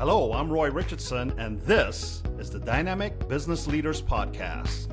Hello, I'm Roy Richardson, and this is the Dynamic Business Leaders Podcast.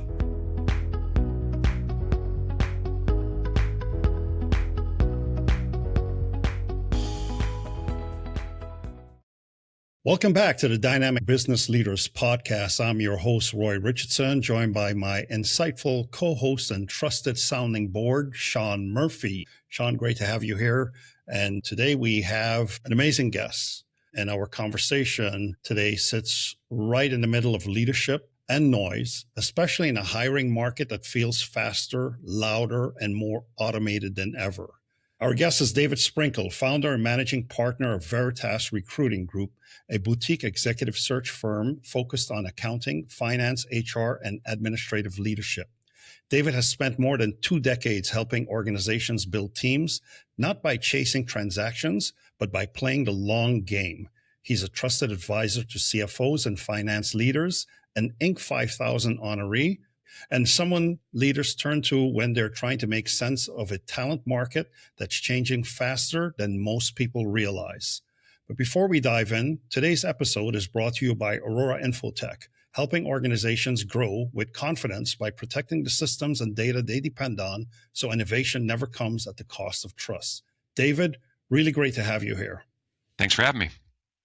Welcome back to the Dynamic Business Leaders Podcast. I'm your host, Roy Richardson, joined by my insightful co-host and trusted sounding board, Sean Murphy. Sean, great to have you here. And today we have an amazing guest. And our conversation today sits right in the middle of leadership and noise, especially in a hiring market that feels faster, louder, and more automated than ever. Our guest is David Sprinkle, founder and managing partner of Veritas Recruiting Group, a boutique executive search firm focused on accounting, finance, HR, and administrative leadership. David has spent more than 2 decades helping organizations build teams, not by chasing transactions, but by playing the long game. He's a trusted advisor to CFOs and finance leaders, an Inc. 5000 honoree, and someone leaders turn to when they're trying to make sense of a talent market that's changing faster than most people realize. But before we dive in, today's episode is brought to you by Aurora Infotech, helping organizations grow with confidence by protecting the systems and data they depend on so innovation never comes at the cost of trust. David, really great to have you here. Thanks for having me.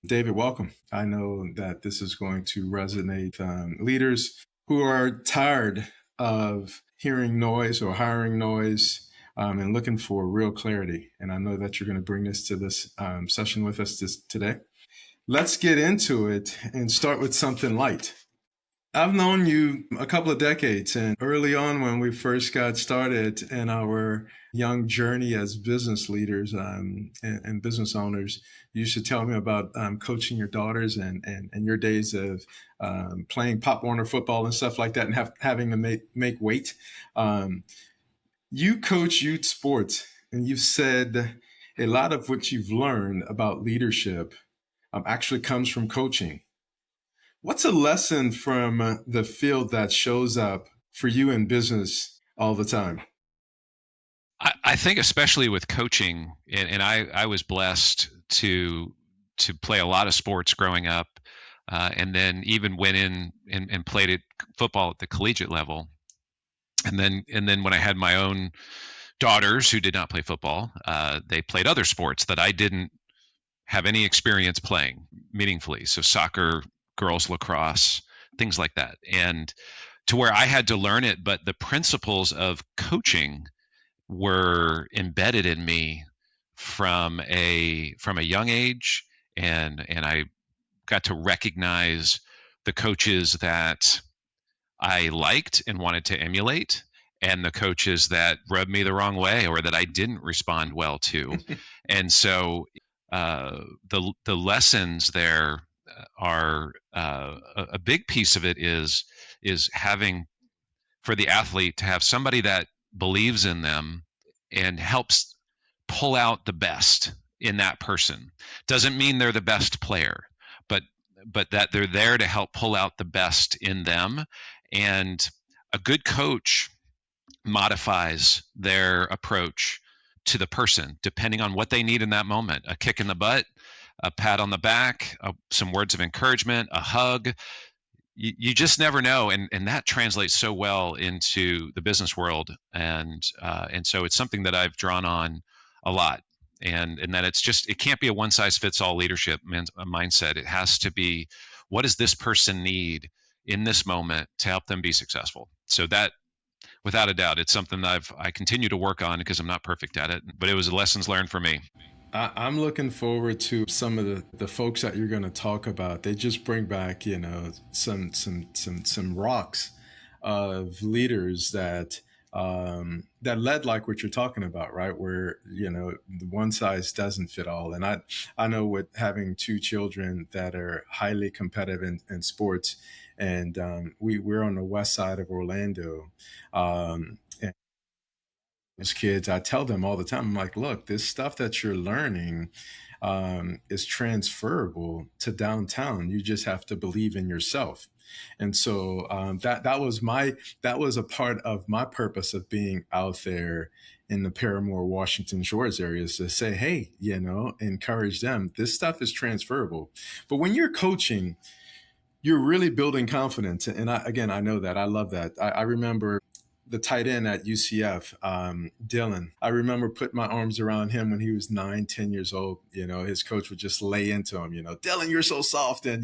David, welcome. I know that this is going to resonate leaders who are tired of hearing noise or hiring noise and looking for real clarity. And I know that you're going to bring this to this session with us today. Let's get into it and start with something light. I've known you a couple of decades, and early on when we first got started in our young journey as business leaders and business owners, you used to tell me about coaching your daughters and your days of playing Pop Warner football and stuff like that and having to make weight. You coach youth sports, and you've said a lot of what you've learned about leadership actually comes from coaching. What's a lesson from the field that shows up for you in business all the time? I think especially with coaching, and I was blessed to play a lot of sports growing up, and then even went in and played at football at the collegiate level. And then when I had my own daughters who did not play football, they played other sports that I didn't have any experience playing meaningfully. So soccer, girls lacrosse, things like that. And to where I had to learn it, but the principles of coaching were embedded in me from a young age. And I got to recognize the coaches that I liked and wanted to emulate, and the coaches that rubbed me the wrong way or that I didn't respond well to. And so the lessons there are a big piece of it is having, for the athlete, to have somebody that believes in them and helps pull out the best in that person. Doesn't mean they're the best player, but that they're there to help pull out the best in them. And a good coach modifies their approach to the person depending on what they need in that moment. A kick in the butt, a pat on the back, some words of encouragement, a hug. You just never know, and that translates so well into the business world, and so it's something that I've drawn on a lot, and that it can't be a one size fits all leadership mindset. It has to be, what does this person need in this moment to help them be successful? So that, without a doubt, it's something that I continue to work on because I'm not perfect at it, but it was lessons learned for me. I'm looking forward to some of the folks that you're going to talk about. They just bring back, some rocks of leaders that led like what you're talking about, right? Where, the one size doesn't fit all. And I know with having 2 children that are highly competitive in sports, and we're on the west side of Orlando, as kids, I tell them all the time, I'm like, look, this stuff that you're learning is transferable to downtown. You just have to believe in yourself. And so that was a part of my purpose of being out there in the Paramore, Washington Shores areas to say, hey, encourage them. This stuff is transferable. But when you're coaching, you're really building confidence. And I know that. I love that. I remember the tight end at UCF, Dylan. I remember putting my arms around him when he was 9, 10 years old. His coach would just lay into him, Dylan, you're so soft. And,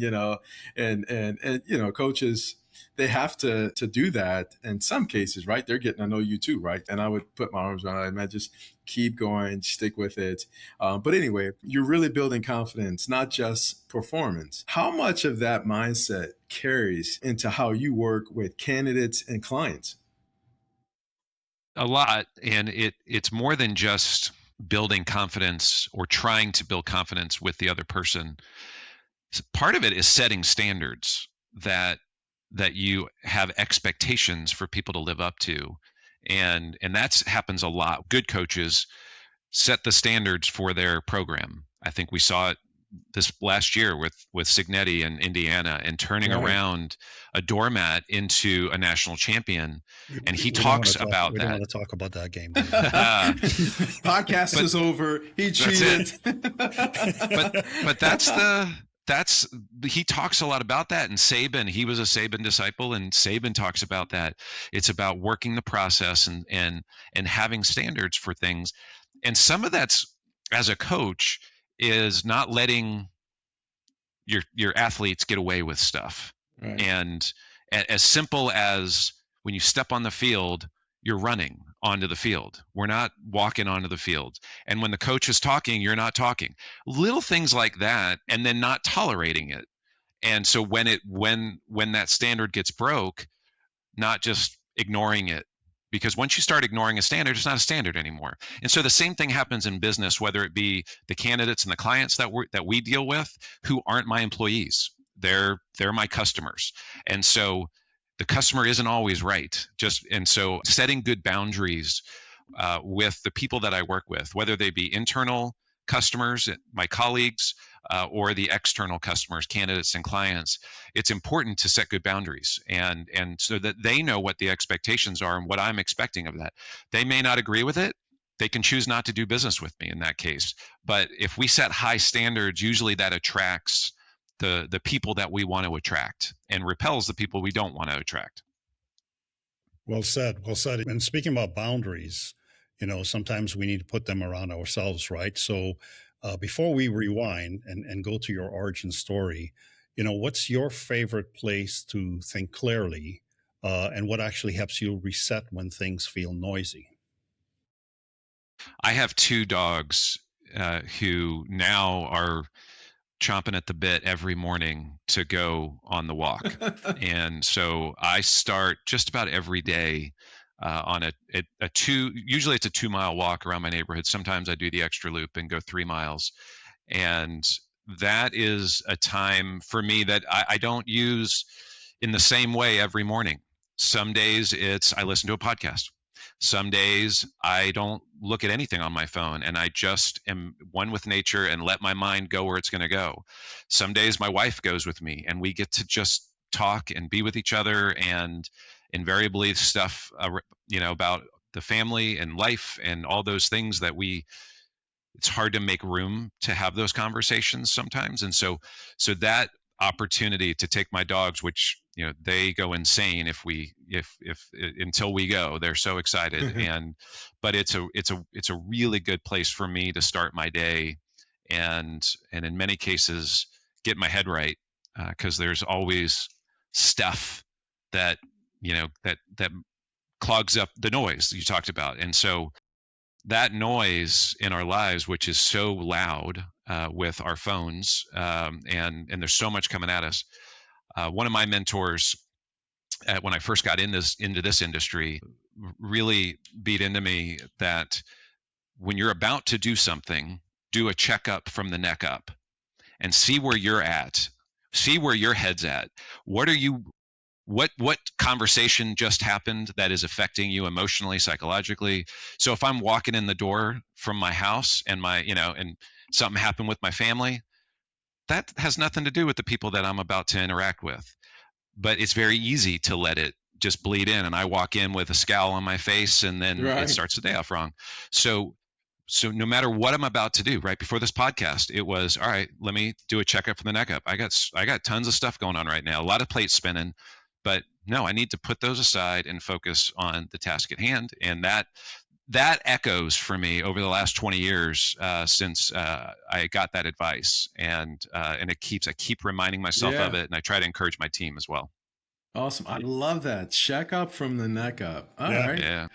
coaches, they have to do that in some cases, right? They're getting to know you too, right? And I would put my arms around him and just keep going, stick with it. But anyway, you're really building confidence, not just performance. How much of that mindset carries into how you work with candidates and clients? A lot. And it's more than just building confidence or trying to build confidence with the other person. Part of it is setting standards that you have expectations for people to live up to. And that happens a lot. Good coaches set the standards for their program. I think we saw it this last year with Signetti in Indiana, and turning around a doormat into a national champion. And he talks about that. We don't want to talk about that game. Podcast is over. He cheated. But he talks a lot about that. And Saban, he was a Saban disciple, and Saban talks about that. It's about working the process and having standards for things. And some of that's, as a coach, is not letting your athletes get away with stuff. Right. And as simple as when you step on the field, you're running onto the field. We're not walking onto the field. And when the coach is talking, you're not talking. Little things like that, and then not tolerating it. And so when that standard gets broke, not just ignoring it. Because once you start ignoring a standard, it's not a standard anymore. And so the same thing happens in business, whether it be the candidates and the clients that we deal with, who aren't my employees. They're my customers. And so the customer isn't always right. And so setting good boundaries with the people that I work with, whether they be internal customers, my colleagues, or the external customers, candidates and clients, it's important to set good boundaries and so that they know what the expectations are and what I'm expecting of that. They may not agree with it. They can choose not to do business with me in that case. But if we set high standards, usually that attracts the people that we want to attract and repels the people we don't want to attract. Well said. Well said. And speaking about boundaries, sometimes we need to put them around ourselves, right? So before we rewind and go to your origin story, what's your favorite place to think clearly and what actually helps you reset when things feel noisy? I have 2 dogs who now are chomping at the bit every morning to go on the walk. And so I start just about every day on usually it's a 2-mile walk around my neighborhood. Sometimes I do the extra loop and go 3 miles. And that is a time for me that I don't use in the same way every morning. Some days I listen to a podcast. Some days I don't look at anything on my phone and I just am one with nature and let my mind go where it's going to go. Some days my wife goes with me and we get to just talk and be with each other, and invariably stuff, about the family and life and all those things that it's hard to make room to have those conversations sometimes. And so that opportunity to take my dogs, which they go insane if until we go, they're so excited. But it's a really good place for me to start my day and in many cases get my head right, because there's always stuff that that clogs up the noise you talked about. And so that noise in our lives, which is so loud with our phones, and there's so much coming at us. One of my mentors when I first got into this industry really beat into me that when you're about to do something, do a checkup from the neck up and see where you're at, see where your head's at. What conversation just happened that is affecting you emotionally, psychologically? So if I'm walking in the door from my house and and something happened with my family, that has nothing to do with the people that I'm about to interact with. But it's very easy to let it just bleed in, and I walk in with a scowl on my face, and then it starts the day off wrong. So no matter what I'm about to do, right before this podcast, it was, all right, let me do a checkup for the neck up. I got tons of stuff going on right now, a lot of plates spinning, but no, I need to put those aside and focus on the task at hand. And that echoes for me over the last 20 years since I got that advice, and I keep reminding myself of it, and I try to encourage my team as well. Awesome. I love that. Check up from the neck up. All right. Yeah.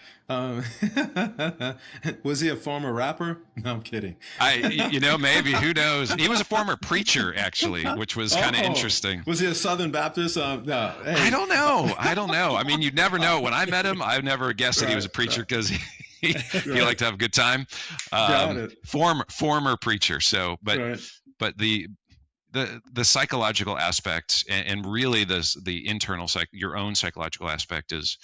Was he a former rapper? No, I'm kidding. Maybe, who knows? He was a former preacher, actually, which was kind of interesting. Was he a Southern Baptist? No. Hey. I don't know. I mean, you'd never know. When I met him, I never guessed that he was a preacher, because he liked to have a good time. Got it. Former preacher. So, but the psychological aspect, and really the internal your own psychological aspect is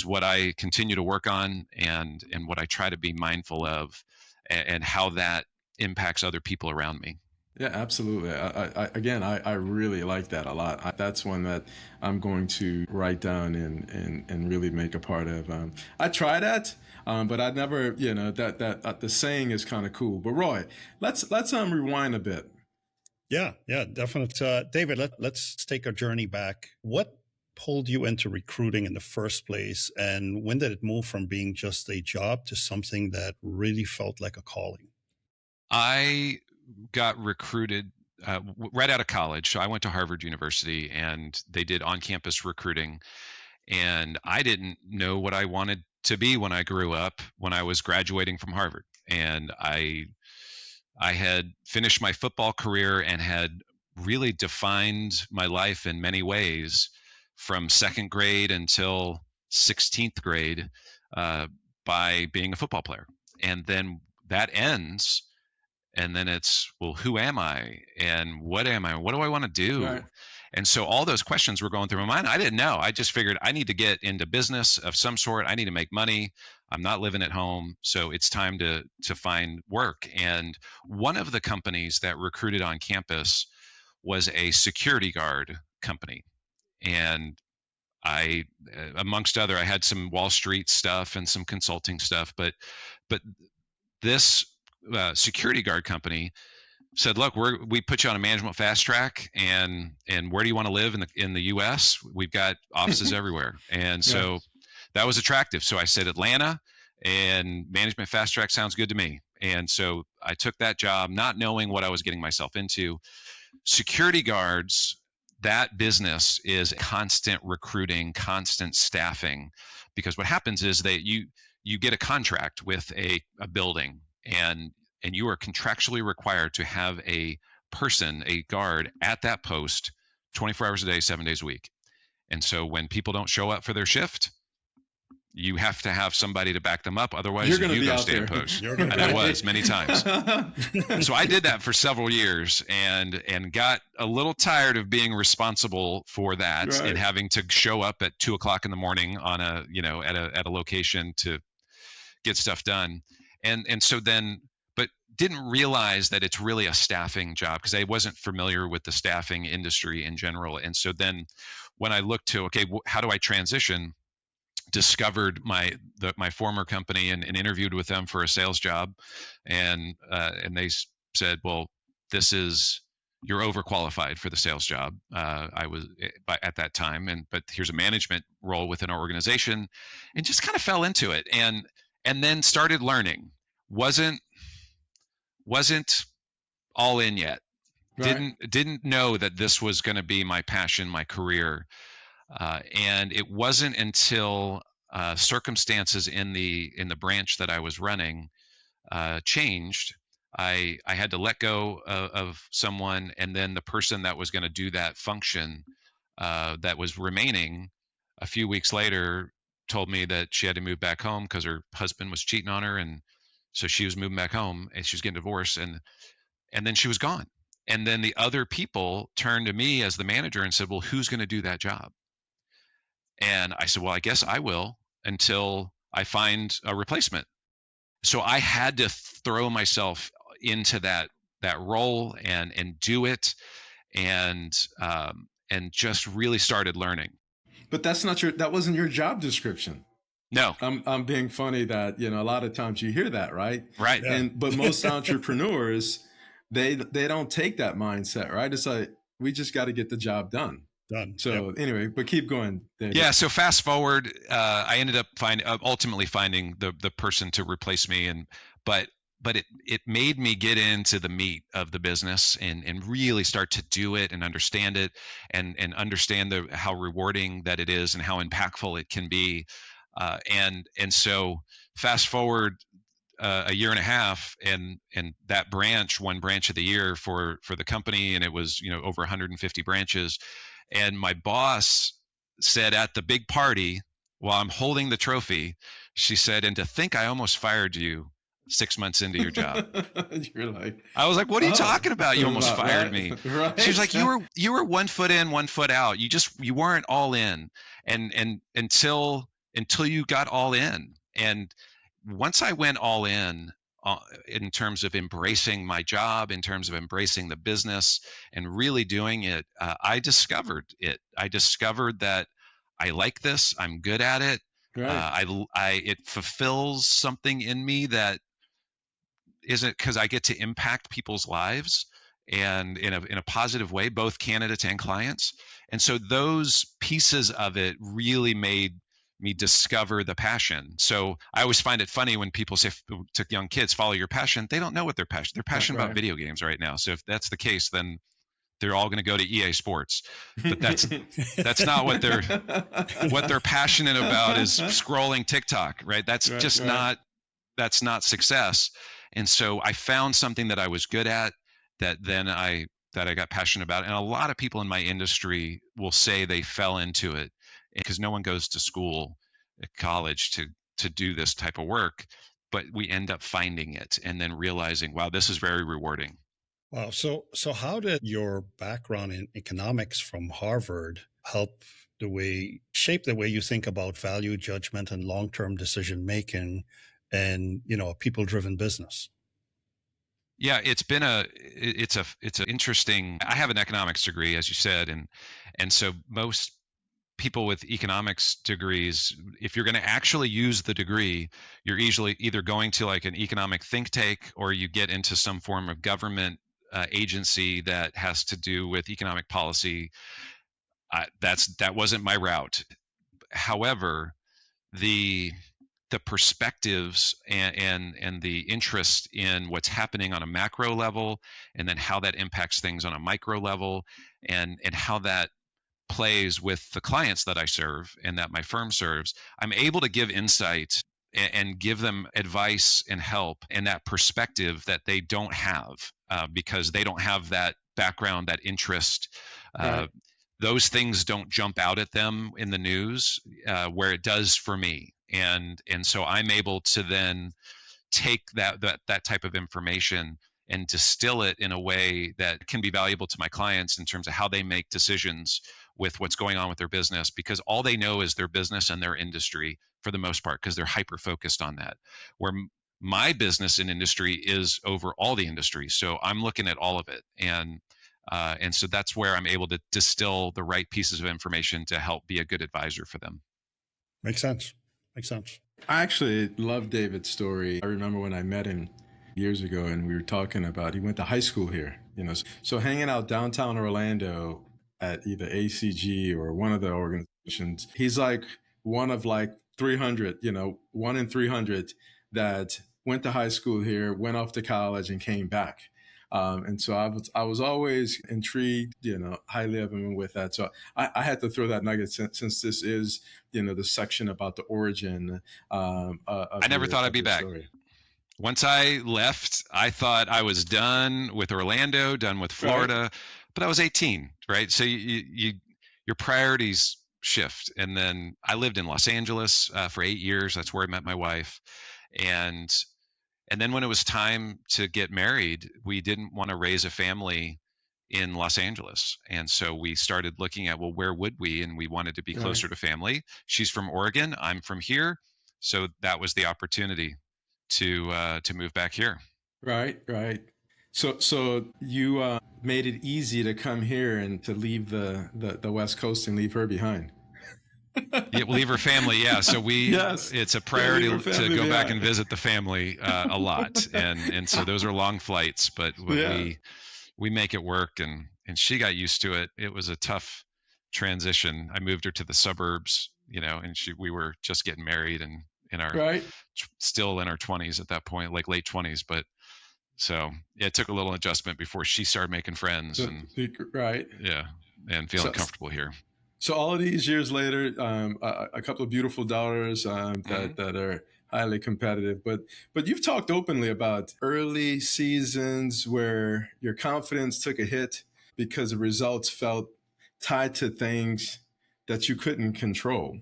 what I continue to work on, and what I try to be mindful of, and how that impacts other people around me. Yeah, absolutely. I really like that a lot. That's one that I'm going to write down and really make a part of. I try that, but I never, that the saying is kind of cool. But Roy, let's rewind a bit. Yeah, definitely. David, let's take a journey back. What pulled you into recruiting in the first place, and when did it move from being just a job to something that really felt like a calling? I got recruited right out of college. So I went to Harvard University, and they did on-campus recruiting, and I didn't know what I wanted to be when I grew up, when I was graduating from Harvard. And I had finished my football career and had really defined my life in many ways from second grade until 16th grade by being a football player. And then that ends, and then it's, well, who am I? And what am I? What do I want to do? Right. And so all those questions were going through my mind. I didn't know. I just figured I need to get into business of some sort. I need to make money. I'm not living at home, so it's time to find work. And one of the companies that recruited on campus was a security guard company. And I, amongst other, I had some Wall Street stuff and some consulting stuff, but this security guard company said, look, we put you on a management fast track, and where do you want to live in the US? We've got offices everywhere. And so that was attractive. So I said Atlanta, and management fast track sounds good to me. And so I took that job, not knowing what I was getting myself into. Security guards, that business is constant recruiting, constant staffing, because what happens is that you get a contract with a building, and you are contractually required to have a guard at that post 24 hours a day, 7 days a week. And so when people don't show up for their shift, you have to have somebody to back them up. Otherwise, you go stay in post. And I was many times. So I did that for several years, and got a little tired of being responsible for that, and having to show up at 2:00 in the morning on at a location to get stuff done. And so then, but didn't realize that it's really a staffing job, because I wasn't familiar with the staffing industry in general. And so then when I looked to, okay, how do I transition? Discovered my former company and interviewed with them for a sales job, and they said, well, you're overqualified for the sales job. I was at that time, but here's a management role within our organization, and just kind of fell into it, and then started learning. Wasn't all in yet. Didn't know that this was going to be my passion, my career. And it wasn't until circumstances in the branch that I was running changed. I had to let go of someone, and then the person that was going to do that function that was remaining a few weeks later told me that she had to move back home because her husband was cheating on her, and so she was moving back home, and she was getting divorced, and then she was gone. And then the other people turned to me as the manager and said, well, who's going to do that job? And I said, well, I guess I will until I find a replacement. So I had to throw myself into that role and do it, and just really started learning. But that wasn't your job description. No. I'm being funny that, a lot of times you hear that, right? Right. Yeah. But most entrepreneurs, they don't take that mindset, right? It's like, we just got to get the job done. Done. So anyway, but keep going, David. Yeah. So fast forward, I ended up ultimately finding the person to replace me, but it made me get into the meat of the business and really start to do it and understand it and understand how rewarding that it is and how impactful it can be. And so fast forward a year and a half, and that branch won branch of the year for the company, and it was over 150 branches. And my boss said at the big party while I'm holding the trophy, she said, "And to think I almost fired you 6 months into your job." You're like, I was like, "What are you talking about? You almost fired me." Right. She was like, "You were 1 foot in, 1 foot out. You weren't all in, and until you got all in." And once I went all in terms of embracing my job, in terms of embracing the business and really doing it, I discovered it. I discovered that I like this. I'm good at it. Right. It fulfills something in me that isn't, because I get to impact people's lives and in a positive way, both candidates and clients. And so those pieces of it really made me discover the passion. So I always find it funny when people say to young kids, follow your passion. They don't know what they're passionate. They're passionate about video games right now. So if that's the case, then they're all going to go to EA Sports. But that's not what they're passionate about, is scrolling TikTok, right? That's that's not success. And so I found something that I was good at, that I got passionate about. And a lot of people in my industry will say they fell into it, because no one goes to school at college to do this type of work, but we end up finding it and then realizing, wow, this is very rewarding. Wow. So how did your background in economics from Harvard help shape the way you think about value judgment and long-term decision making and, a people-driven business? Yeah, it's an interesting. I have an economics degree, as you said, and so most people with economics degrees, if you're going to actually use the degree, you're usually either going to like an economic think tank, or you get into some form of government agency that has to do with economic policy. That wasn't my route. However, the perspectives and the interest in what's happening on a macro level, and then how that impacts things on a micro level, and how that plays with the clients that I serve and that my firm serves, I'm able to give insight and give them advice and help and that perspective that they don't have, because they don't have that background, that interest. Right. Those things don't jump out at them in the news, where it does for me. And so I'm able to then take that type of information and distill it in a way that can be valuable to my clients in terms of how they make decisions with what's going on with their business, because all they know is their business and their industry for the most part, because they're hyper focused on that. Where my business and industry is over all the industries, so I'm looking at all of it, and so that's where I'm able to distill the right pieces of information to help be a good advisor for them. Makes sense. I actually love David's story. I remember when I met him years ago, and we were talking about, he went to high school here, so hanging out downtown Orlando at either ACG or one of the organizations, he's like one of like 300, 1 in 300 that went to high school here, went off to college, and came back. And so I was always intrigued, highly of him with that. So I had to throw that nugget since this is, the section about the origin. I never thought I'd be back. Story. Once I left, I thought I was done with Orlando, done with Florida, right. But I was 18, right? So your priorities shift. And then I lived in Los Angeles for 8 years. That's where I met my wife. And then when it was time to get married, we didn't want to raise a family in Los Angeles. And so we started looking at, well, where would we? And we wanted to be closer to family. She's from Oregon. I'm from here. So that was the opportunity to move back here. Right. So you made it easy to come here and to leave the West Coast and leave her behind. Yeah, leave her family. Yeah, so Yes. it's a Yeah, priority leave her to family go back and behind. visit the family a lot, and so those are long flights, but Yeah. we make it work, and she got used to it. It was a tough transition. I moved her to the suburbs, and we were just getting married and in our Right. still in our 20s at that point, like late 20s, but so it took a little adjustment before she started making friends and Right. yeah, and feeling So, comfortable here. so all of these years later, a couple of beautiful daughters that are highly competitive. But you've talked openly about early seasons where your confidence took a hit because the results felt tied to things that you couldn't control.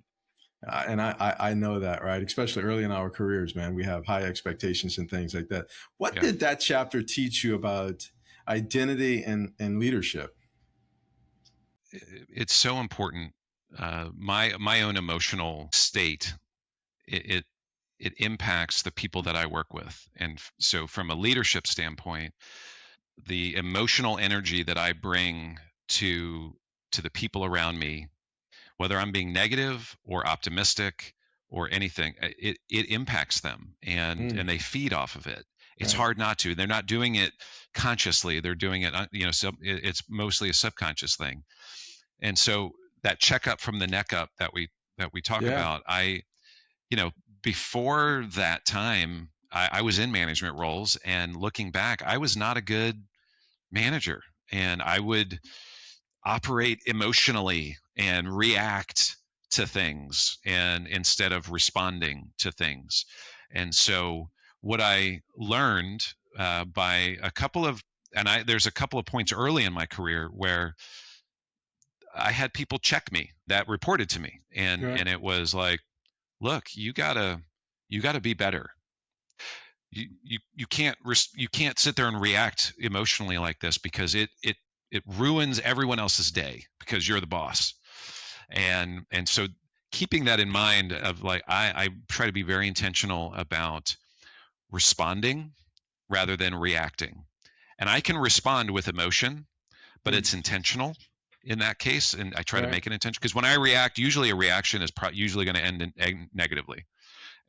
And I know that, right? Especially early in our careers, man, we have high expectations and things like that. What Yeah. did that chapter teach you about identity and leadership? It's so important. My own emotional state, it it impacts the people that I work with, and so from a leadership standpoint, the emotional energy that I bring to the people around me, whether I'm being negative or optimistic or anything, it impacts them, and they feed off of it. It's Right. hard not to. They're not doing it consciously. They're doing it, so it's mostly a subconscious thing. And so that checkup from the neck up that we talk Yeah. about, you know, before that time, I was in management roles, and looking back, I was not a good manager, and I would operate emotionally and react to things and instead of responding to things. And so what I learned by a couple of there's a couple of points early in my career where I had people check me that reported to me, Right. and it was like, look, you gotta be better. You can't sit there and react emotionally like this, because it ruins everyone else's day because you're the boss. And so keeping that in mind, of like, I try to be very intentional about responding rather than reacting. And I can respond with emotion, but it's intentional in that case, and I try to Right. make it intentional, because when I react, usually a reaction is usually going to end negatively,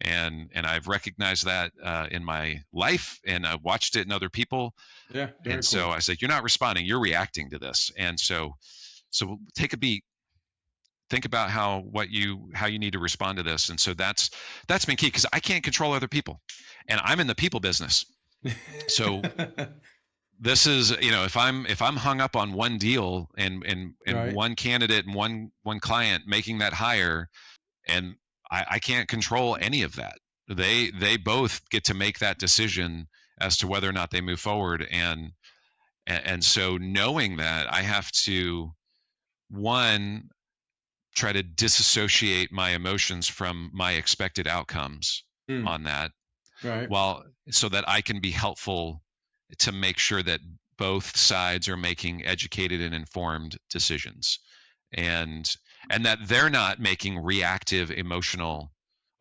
and I've recognized that in my life, and I've watched it in other people. Yeah. Very And so cool. I said, you're not responding, you're reacting to this. And so take a beat, think about how you need to respond to this. And so that's been key, because I can't control other people, and I'm in the people business. So this is, if I'm hung up on one deal and Right. one candidate and one client making that hire, and I can't control any of that. They both get to make that decision as to whether or not they move forward. And so knowing that, I have to, one, try to disassociate my emotions from my expected outcomes Mm. on that, Right. while so that I can be helpful to make sure that both sides are making educated and informed decisions, and that they're not making reactive,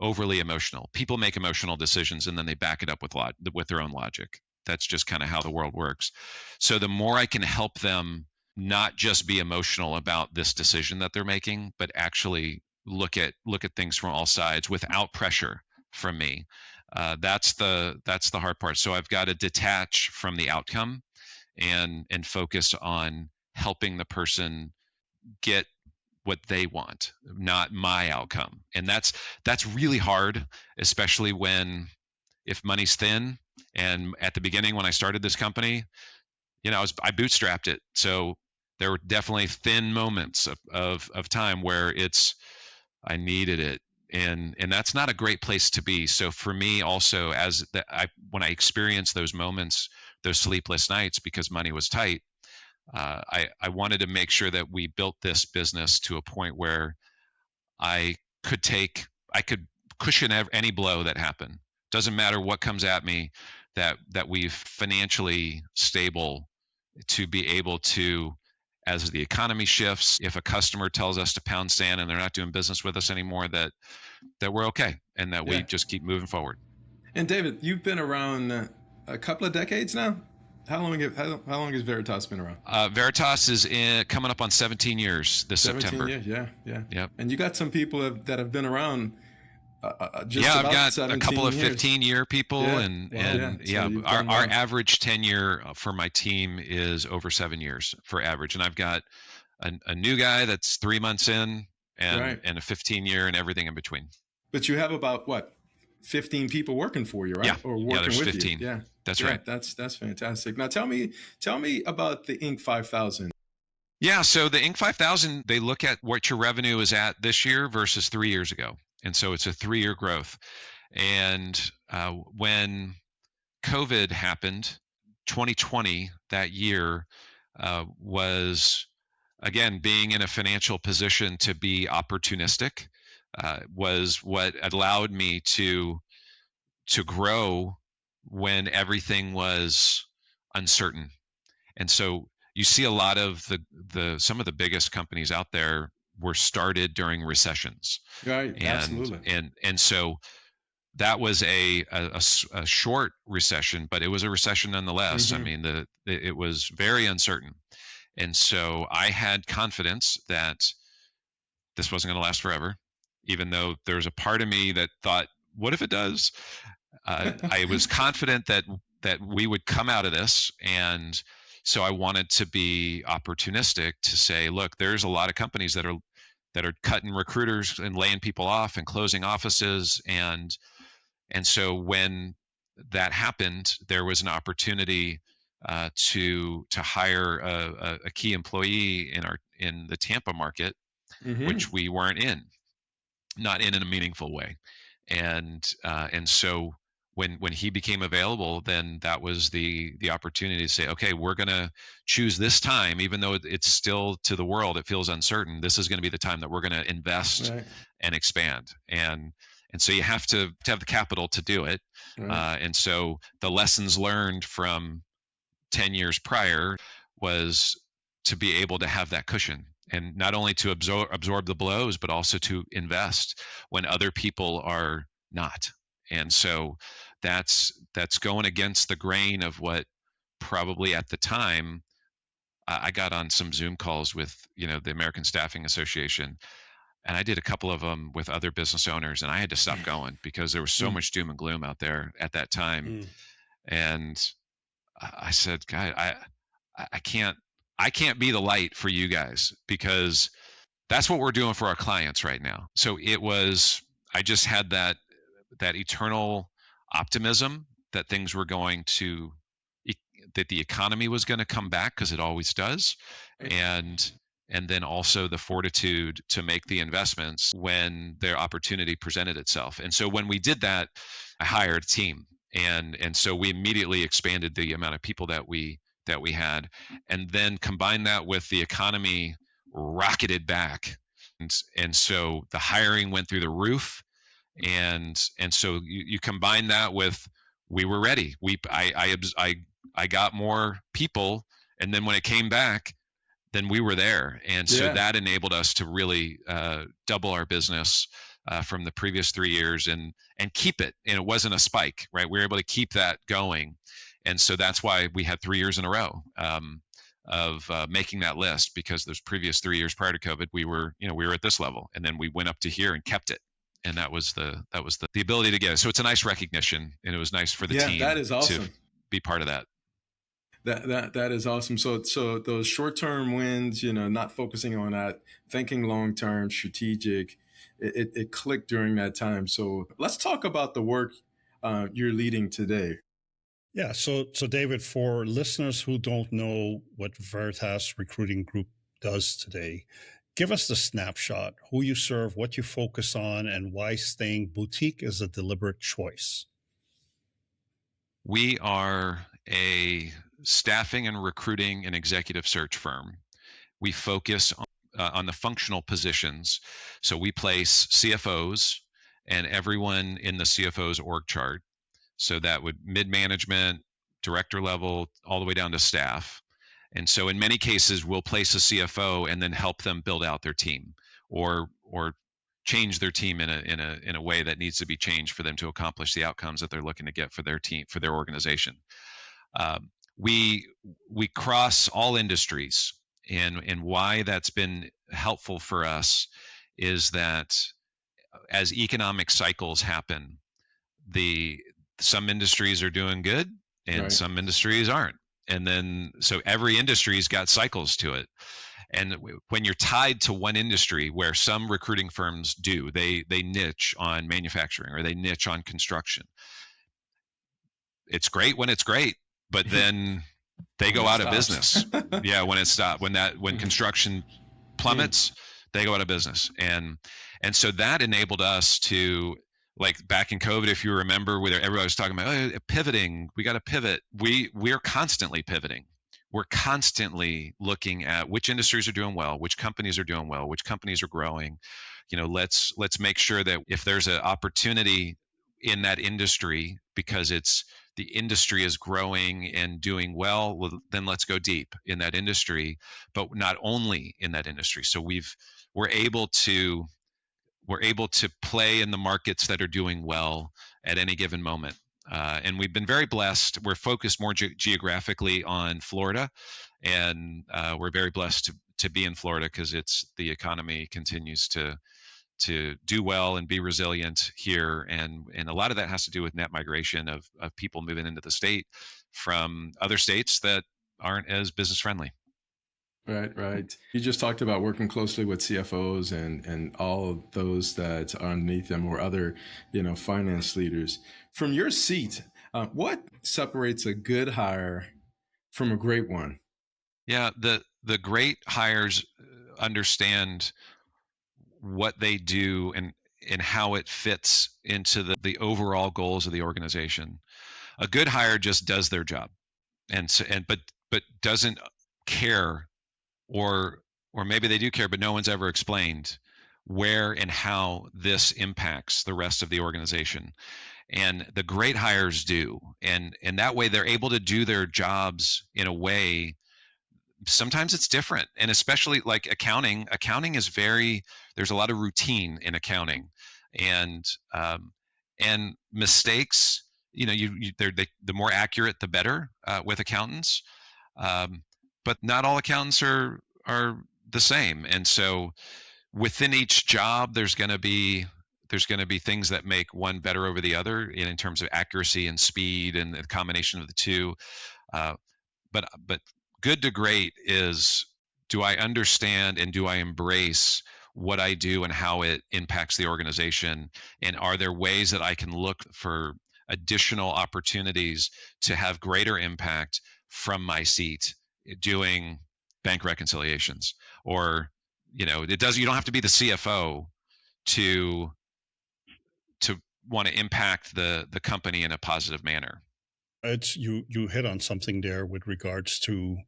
overly emotional. People make emotional decisions, and then they back it up with their own logic. That's just kind of how the world works. So the more I can help them not just be emotional about this decision that they're making, but actually look at things from all sides without pressure from me. That's the hard part. So I've got to detach from the outcome and focus on helping the person get what they want, not my outcome. And that's really hard, especially when, if money's thin. And at the beginning, when I started this company, I bootstrapped it, so there were definitely thin moments of time where I needed it, and that's not a great place to be. So for me, also, when I experienced those moments, those sleepless nights because money was tight, I wanted to make sure that we built this business to a point where I I could cushion any blow that happened. Doesn't matter what comes at me, that we've financially stable to be able to, as the economy shifts, if a customer tells us to pound sand and they're not doing business with us anymore, that we're okay, and that we Yeah. just keep moving forward. And David, you've been around a couple of decades now. How long has Veritas been around? Veritas is coming up on 17 years this 17 September. years, yeah. Yep. And you got some people that have been around yeah, I've got 17 a couple of years. 15-year people, Yeah. and So our average tenure for my team is over 7 years for average, and I've got a new guy that's 3 months in, and a 15-year, and everything in between. But you have about what, 15 people working for you, right? Yeah, or working there's with 15. you. Yeah, that's right. That's fantastic. Now tell me about the Inc. 5000. Yeah, so the Inc. 5000, they look at what your revenue is at this year versus 3 years ago. And so it's a 3-year growth. And when COVID happened, 2020, that year, was, again, being in a financial position to be opportunistic, was what allowed me to grow when everything was uncertain. And so you see a lot of some of the biggest companies out there were started during recessions. Right, absolutely. And so that was a short recession, but it was a recession nonetheless. Mm-hmm. I mean, it was very uncertain. And so I had confidence that this wasn't going to last forever, even though there was a part of me that thought, what if it does? I was confident that we would come out of this, and so I wanted to be opportunistic to say, look, there's a lot of companies that are cutting recruiters and laying people off and closing offices, and so when that happened, there was an opportunity to hire a key employee in the Tampa market, Mm-hmm. which we weren't not in a meaningful way, and so when he became available, then that was the opportunity to say, okay, we're going to choose this time, even though it's still, to the world, it feels uncertain. This is going to be the time that we're going to invest and expand, and so you have to have the capital to do it. And so the lessons learned from 10 years prior was to be able to have that cushion, and not only to absorb the blows, but also to invest when other people are not. And so that's going against the grain of what probably at the time. I got on some Zoom calls with the American Staffing Association, and I did a couple of them with other business owners, and I had to stop going because there was so much doom and gloom out there at that time. And I said, "God, I can't be the light for you guys, because that's what we're doing for our clients right now." So I just had that eternal optimism that things were going to, that the economy was going to come back, because it always does, and then also the fortitude to make the investments when their opportunity presented itself. And so when we did that, I hired a team, and so we immediately expanded the amount of people that we had, and then combined that with the economy rocketed back, and so the hiring went through the roof. And so you combine that with, we were ready. I got more people, and then when it came back, then we were there, and so that enabled us to really double our business from the previous 3 years, and keep it. And it wasn't a spike, right? We were able to keep that going, and so that's why we had 3 years in a row of making that list, because those previous 3 years prior to COVID, we were at this level, and then we went up to here and kept it. And that was the ability to get it. So it's a nice recognition, and it was nice for the team that is awesome. to be part of that. That is awesome. So those short-term wins, not focusing on that, thinking long-term, strategic, it clicked during that time. So let's talk about the work you're leading today. Yeah. So David, for listeners who don't know what Veritas Recruiting Group does today, give us the snapshot: who you serve, what you focus on, and why staying boutique is a deliberate choice. We are a staffing and recruiting and executive search firm. We focus on the functional positions. So we place CFOs and everyone in the CFO's org chart. So that would mid-management, director level, all the way down to staff. And so in many cases, we'll place a CFO and then help them build out their team, or change their team in a way that needs to be changed for them to accomplish the outcomes that they're looking to get for their team, for their organization. we cross all industries, and why that's been helpful for us is that as economic cycles happen, some industries are doing good and Right. some industries aren't, and then so every industry's got cycles to it. And when you're tied to one industry, where some recruiting firms do, they niche on manufacturing or they niche on construction. It's great when it's great, but then they When go it out of stops. business. Yeah, when it stops, when construction plummets, they go out of business. And so that enabled us to, like back in COVID, if you remember, where everybody was talking about pivoting, we got to pivot. We're constantly pivoting. We're constantly looking at which industries are doing well, which companies are doing well, which companies are growing. Let's make sure that if there's an opportunity in that industry because the industry is growing and doing well, then let's go deep in that industry, but not only in that industry. So we're able to play in the markets that are doing well at any given moment. And we've been very blessed. We're focused more geographically on Florida, and we're very blessed to be in Florida because the economy continues to do well and be resilient here, and a lot of that has to do with net migration of people moving into the state from other states that aren't as business friendly. Right. You just talked about working closely with CFOs and all of those that are underneath them, or other, finance leaders. From your seat, what separates a good hire from a great one? Yeah, the great hires understand what they do and how it fits into the overall goals of the organization. A good hire just does their job, but doesn't care, or maybe they do care, but no one's ever explained where and how this impacts the rest of the organization. And the great hires do, and that way they're able to do their jobs in a way. Sometimes it's different, and especially like accounting is there's a lot of routine in accounting, and mistakes, the more accurate the better with accountants, but not all accountants are the same. And so within each job there's going to be things that make one better over the other in terms of accuracy and speed and the combination of the two. But good to great is, do I understand and do I embrace what I do and how it impacts the organization? And are there ways that I can look for additional opportunities to have greater impact from my seat doing bank reconciliations? Or, you don't have to be the CFO to want to impact the company in a positive manner. It's you hit on something there with regards to,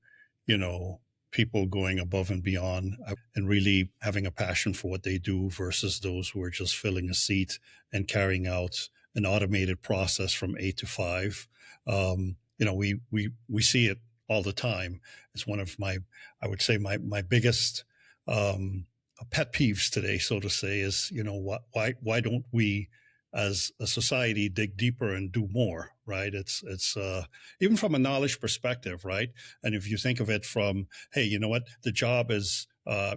people going above and beyond and really having a passion for what they do versus those who are just filling a seat and carrying out an automated process from 8 to 5. We see it all the time. It's one of I would say my biggest pet peeves today, so to say, is, why don't we as a society dig deeper and do more, right? It's even from a knowledge perspective, right? And if you think of it from, hey, you know what, the job is,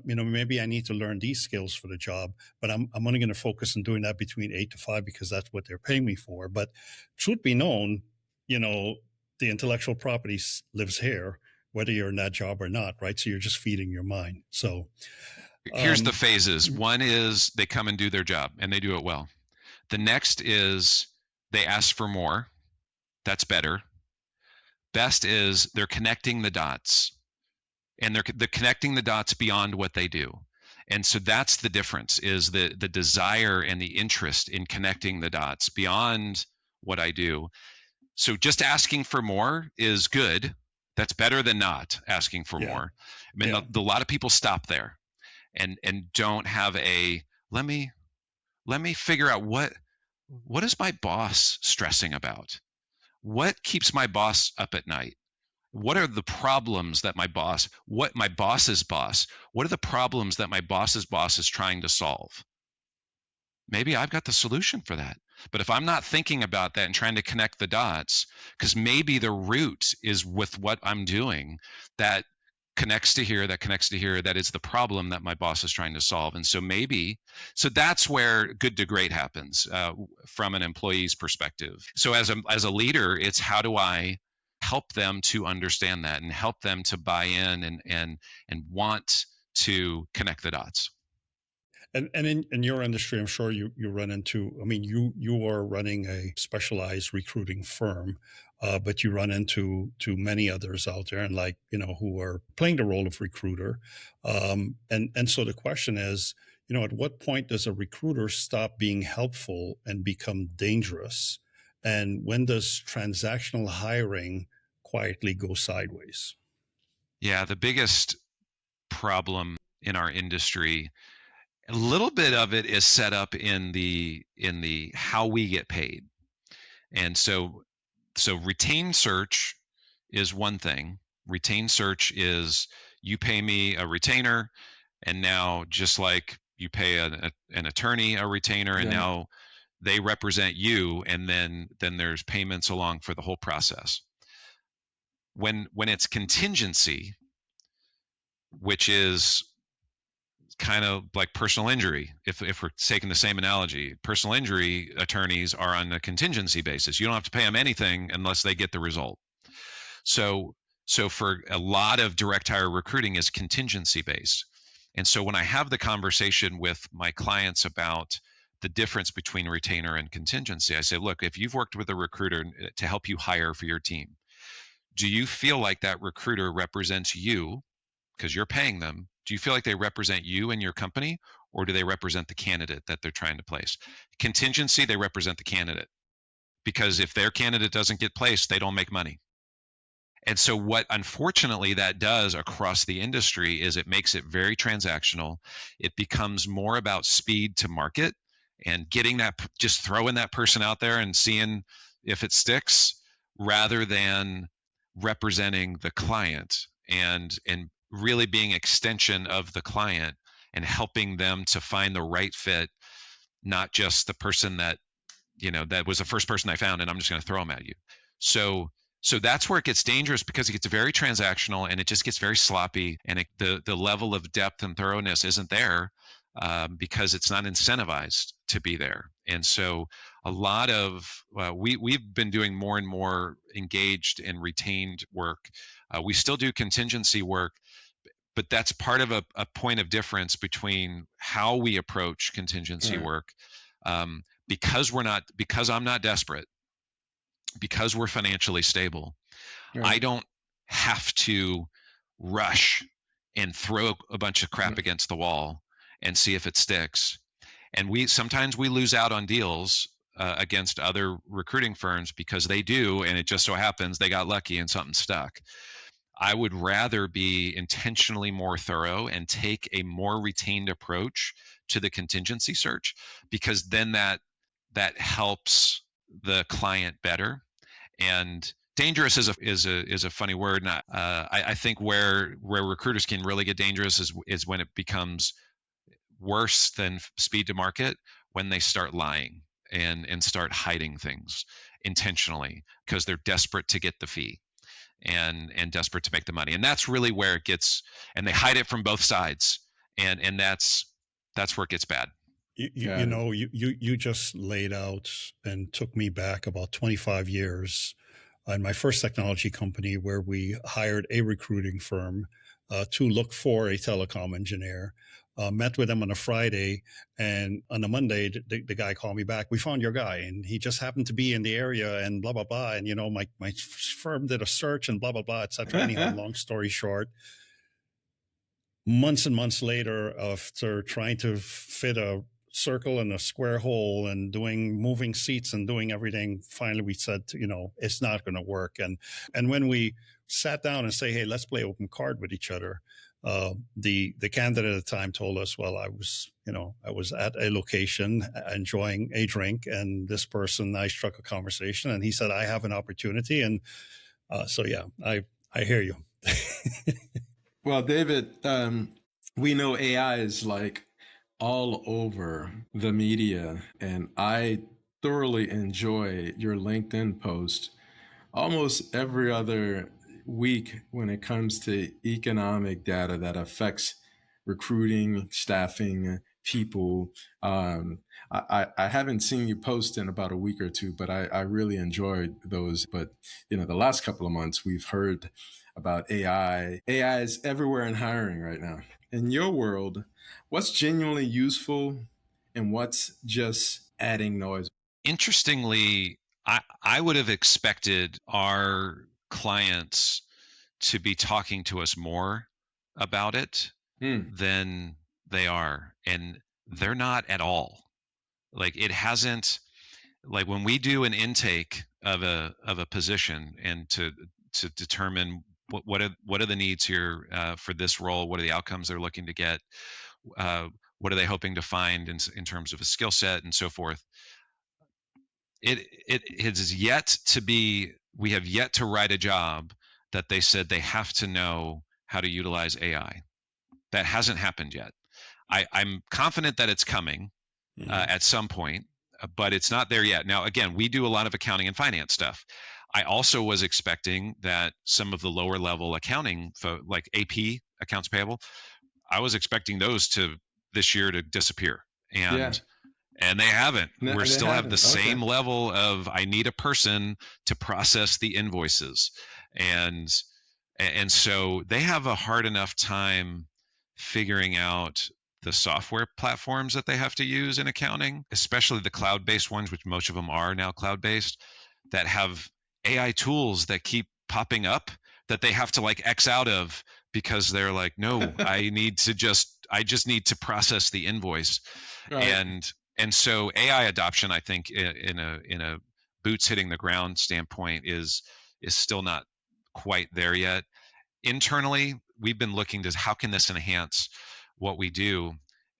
maybe I need to learn these skills for the job, but I'm only going to focus on doing that between 8 to 5 because that's what they're paying me for. But truth be known, the intellectual property lives here, whether you're in that job or not, right? So you're just feeding your mind. So here's the phases. One is they come and do their job and they do it well. The next is they ask for more. That's better. Best is they're connecting the dots, and they're connecting the dots beyond what they do. And so that's the difference, is the desire and the interest in connecting the dots beyond what I do. So just asking for more is good. That's better than not asking for more. I mean, a lot of people stop there and don't have let me figure out what is my boss stressing about? What keeps my boss up at night? What are the problems that my boss's boss, what are the problems that my boss's boss is trying to solve? Maybe I've got the solution for that. But if I'm not thinking about that and trying to connect the dots, because maybe the root is with what I'm doing that connects to here, that is the problem that my boss is trying to solve. And so that's where good to great happens from an employee's perspective. So as a leader, it's how do I help them to understand that and help them to buy in and want to connect the dots. And in your industry, I'm sure you run into, I mean, you are running a specialized recruiting firm, but you run into many others out there and who are playing the role of recruiter. And so the question is, at what point does a recruiter stop being helpful and become dangerous? And when does transactional hiring quietly go sideways? Yeah, the biggest problem in our industry, a little bit of it is set up in the how we get paid. And so retained search is one thing. Retained search is you pay me a retainer, and now just like you pay an attorney a retainer, and now they represent you, and then there's payments along for the whole process. When it's contingency, which is kind of like personal injury, if we're taking the same analogy, personal injury attorneys are on a contingency basis. You don't have to pay them anything unless they get the result. So for a lot of direct hire recruiting is contingency based. And so when I have the conversation with my clients about the difference between retainer and contingency, I say, look, if you've worked with a recruiter to help you hire for your team, do you feel like that recruiter represents you because you're paying them? Do you feel like they represent you and your company, or do they represent the candidate that they're trying to place? Contingency, they represent the candidate, because if their candidate doesn't get placed, they don't make money. And so what unfortunately that does across the industry is it makes it very transactional. It becomes more about speed to market and getting that, just throwing that person out there and seeing if it sticks, rather than representing the client and really being extension of the client and helping them to find the right fit, not just the person that was the first person I found and I'm just going to throw them at you. So that's where it gets dangerous, because it gets very transactional and it just gets very sloppy, and the level of depth and thoroughness isn't there because it's not incentivized to be there. And so a lot of we've been doing more and more engaged and retained work. We still do contingency work, but that's part of a point of difference between how we approach contingency work. Because I'm not desperate, because we're financially stable, I don't have to rush and throw a bunch of crap against the wall and see if it sticks. And sometimes we lose out on deals against other recruiting firms because they do, and it just so happens they got lucky and something stuck. I would rather be intentionally more thorough and take a more retained approach to the contingency search, because then that helps the client better. And dangerous is a funny word. And I think where recruiters can really get dangerous is when it becomes worse than speed to market, when they start lying and start hiding things intentionally because they're desperate to get the fee and desperate to make the money. And that's really where it gets, and they hide it from both sides. And that's where it gets bad. You just laid out and took me back about 25 years in my first technology company, where we hired a recruiting firm to look for a telecom engineer. Met with them on a Friday, and on a Monday, the guy called me back. We found your guy, and he just happened to be in the area, and blah, blah, blah. And, my firm did a search and blah, blah, blah, et cetera. Anyhow, long story short, months and months later, after trying to fit a circle in a square hole and moving seats and doing everything, finally we said, it's not going to work. And when we sat down and say, hey, let's play open card with each other, the candidate at the time told us, well, I was at a location enjoying a drink, and this person, I struck a conversation, and he said, I have an opportunity. And so, yeah, I hear you. Well, David, we know AI is like all over the media, and I thoroughly enjoy your LinkedIn post almost every other week when it comes to economic data that affects recruiting, staffing, people. I haven't seen you post in about a week or two, but I really enjoyed those. But, the last couple of months, we've heard about AI. AI is everywhere in hiring right now. In your world, what's genuinely useful and what's just adding noise? Interestingly, I would have expected our clients to be talking to us more about it than they are. And they're not at all. Like it hasn't, like when we do an intake of a position and to determine what are the needs here for this role, what are the outcomes they're looking to get, what are they hoping to find in terms of a skill set and so forth. It has yet to be, we have yet to write a job that they said they have to know how to utilize AI. That hasn't happened yet. I'm confident that it's coming at some point, but it's not there yet. Now, again, we do a lot of accounting and finance stuff. I also was expecting that some of the lower level accounting, like AP, accounts payable, I was expecting those to this year to disappear. And they haven't. No, We they still have haven't. the same level of I need a person to process the invoices. And so they have a hard enough time figuring out the software platforms that they have to use in accounting, especially the cloud-based ones, which most of them are now cloud-based, that have AI tools that keep popping up that they have to like X out of because they're like, no, I just need to process the invoice. Right. And so AI adoption, I think, in a boots hitting the ground standpoint, is still not quite there yet. Internally, we've been looking to how can this enhance what we do,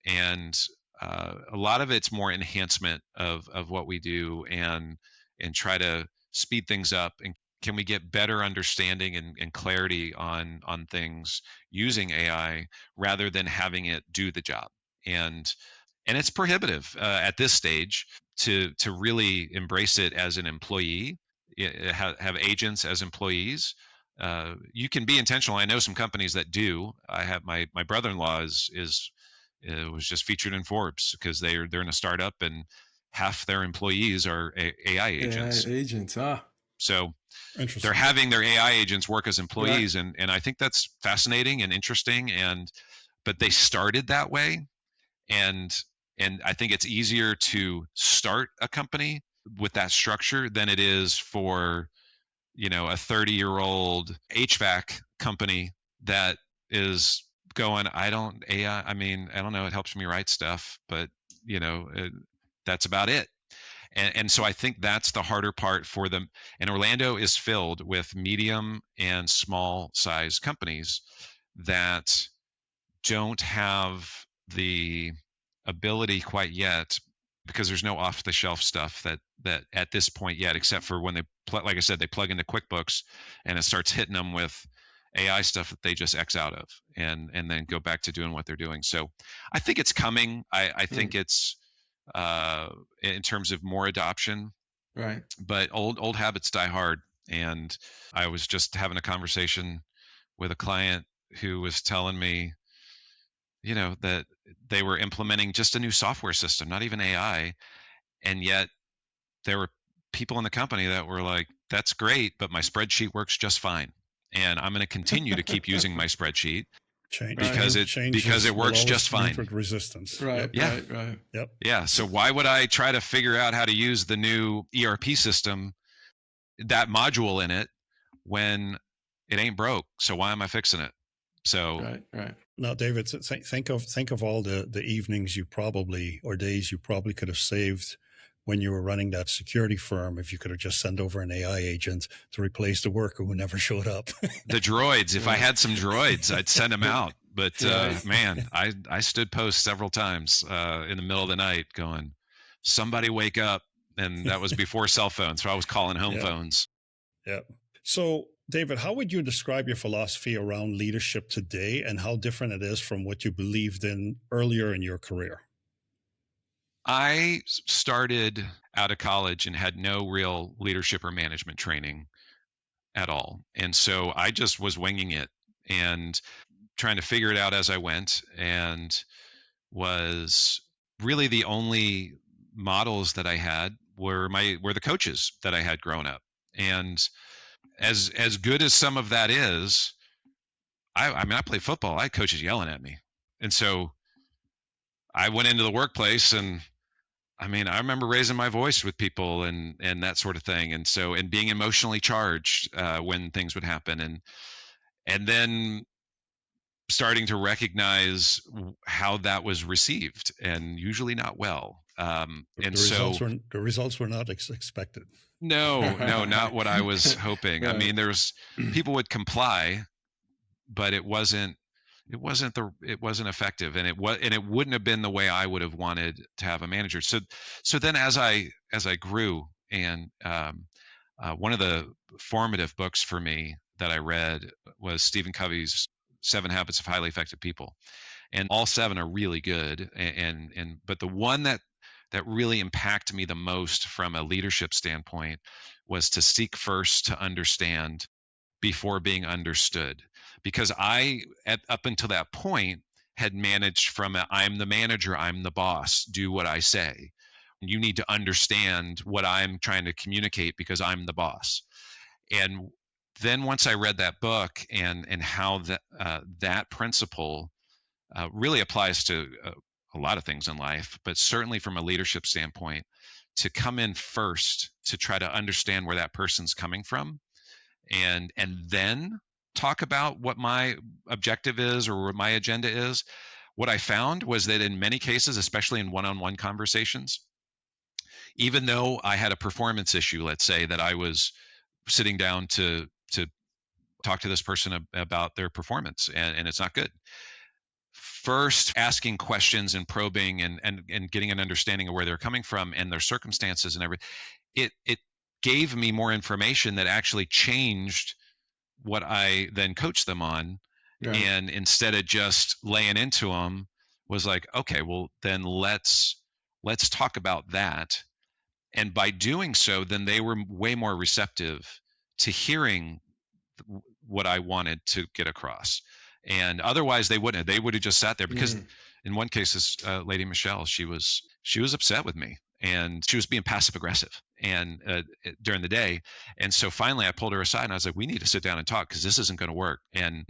and a lot of it's more enhancement of what we do, and try to speed things up, and can we get better understanding and clarity on things using AI rather than having it do the job. And it's prohibitive at this stage to really embrace it as an employee, have agents as employees. You can be intentional. I know some companies that do. I have my brother-in-law was just featured in Forbes because they're in a startup and half their employees are AI agents. AI agents, So they're having their AI agents work as employees, right. And I think that's fascinating and interesting. But they started that way, and I think it's easier to start a company with that structure than it is for a 30-year-old HVAC company that is going, I don't know, it helps me write stuff, but that's about it. And so I think that's the harder part for them. And Orlando is filled with medium and small size companies that don't have the ability quite yet, because there's no off the shelf stuff that at this point yet, except for when they like I said, they plug into QuickBooks and it starts hitting them with AI stuff that they just X out of and then go back to doing what they're doing. So I think it's coming. I think it's in terms of more adoption, right? But old habits die hard. And I was just having a conversation with a client who was telling me, that they were implementing just a new software system, not even AI. And yet there were people in the company that were like, that's great, but my spreadsheet works just fine. And I'm going to continue to keep using my spreadsheet because it works just fine. Resistance. Right. Yeah. Right. Yep. Yeah. So why would I try to figure out how to use the new ERP system, that module in it, when it ain't broke? So why am I fixing it? So right. Now, David, think of all the evenings you probably, or days you probably could have saved when you were running that security firm if you could have just sent over an AI agent to replace the worker who never showed up. The droids. If I had some droids, I'd send them out. But man, I stood post several times in the middle of the night going, somebody wake up. And that was before cell phones. So I was calling home phones. Yeah. So, David, how would you describe your philosophy around leadership today and how different it is from what you believed in earlier in your career? I started out of college and had no real leadership or management training at all. And so I just was winging it and trying to figure it out as I went, and was really the only models that I had were the coaches that I had grown up. And as good as some of that is, I mean, I played football. I had coaches yelling at me. And so I went into the workplace, and I mean, I remember raising my voice with people and that sort of thing. And so, and being emotionally charged when things would happen. And then starting to recognize how that was received, and usually not well. The results were not expected. No, not what I was hoping. I mean, there's people would comply, but it wasn't effective, and it wouldn't have been the way I would have wanted to have a manager. So then as I grew, and one of the formative books for me that I read was Stephen Covey's 7 Habits of Highly Effective People, and all 7 are really good. But the one that really impacted me the most from a leadership standpoint was to seek first to understand before being understood. Because up until that point, had managed from I'm the manager, I'm the boss, do what I say. You need to understand what I'm trying to communicate because I'm the boss. And then once I read that book, and how that principle really applies to a lot of things in life, but certainly from a leadership standpoint, to come in first to try to understand where that person's coming from, and then talk about what my objective is or what my agenda is. What I found was that in many cases, especially in one-on-one conversations, even though I had a performance issue, let's say that I was sitting down to talk to this person about their performance, and it's not good. First, asking questions and probing and getting an understanding of where they're coming from and their circumstances and everything, it gave me more information that actually changed what I then coached them on. Yeah. And instead of just laying into them, was like, okay, well then let's talk about that. And by doing so, then they were way more receptive to hearing what I wanted to get across. And otherwise they wouldn't. They would have just sat there, because in one case, this lady Michelle, she was upset with me, and she was being passive aggressive and during the day. And so finally I pulled her aside and I was like, we need to sit down and talk, because this isn't going to work. And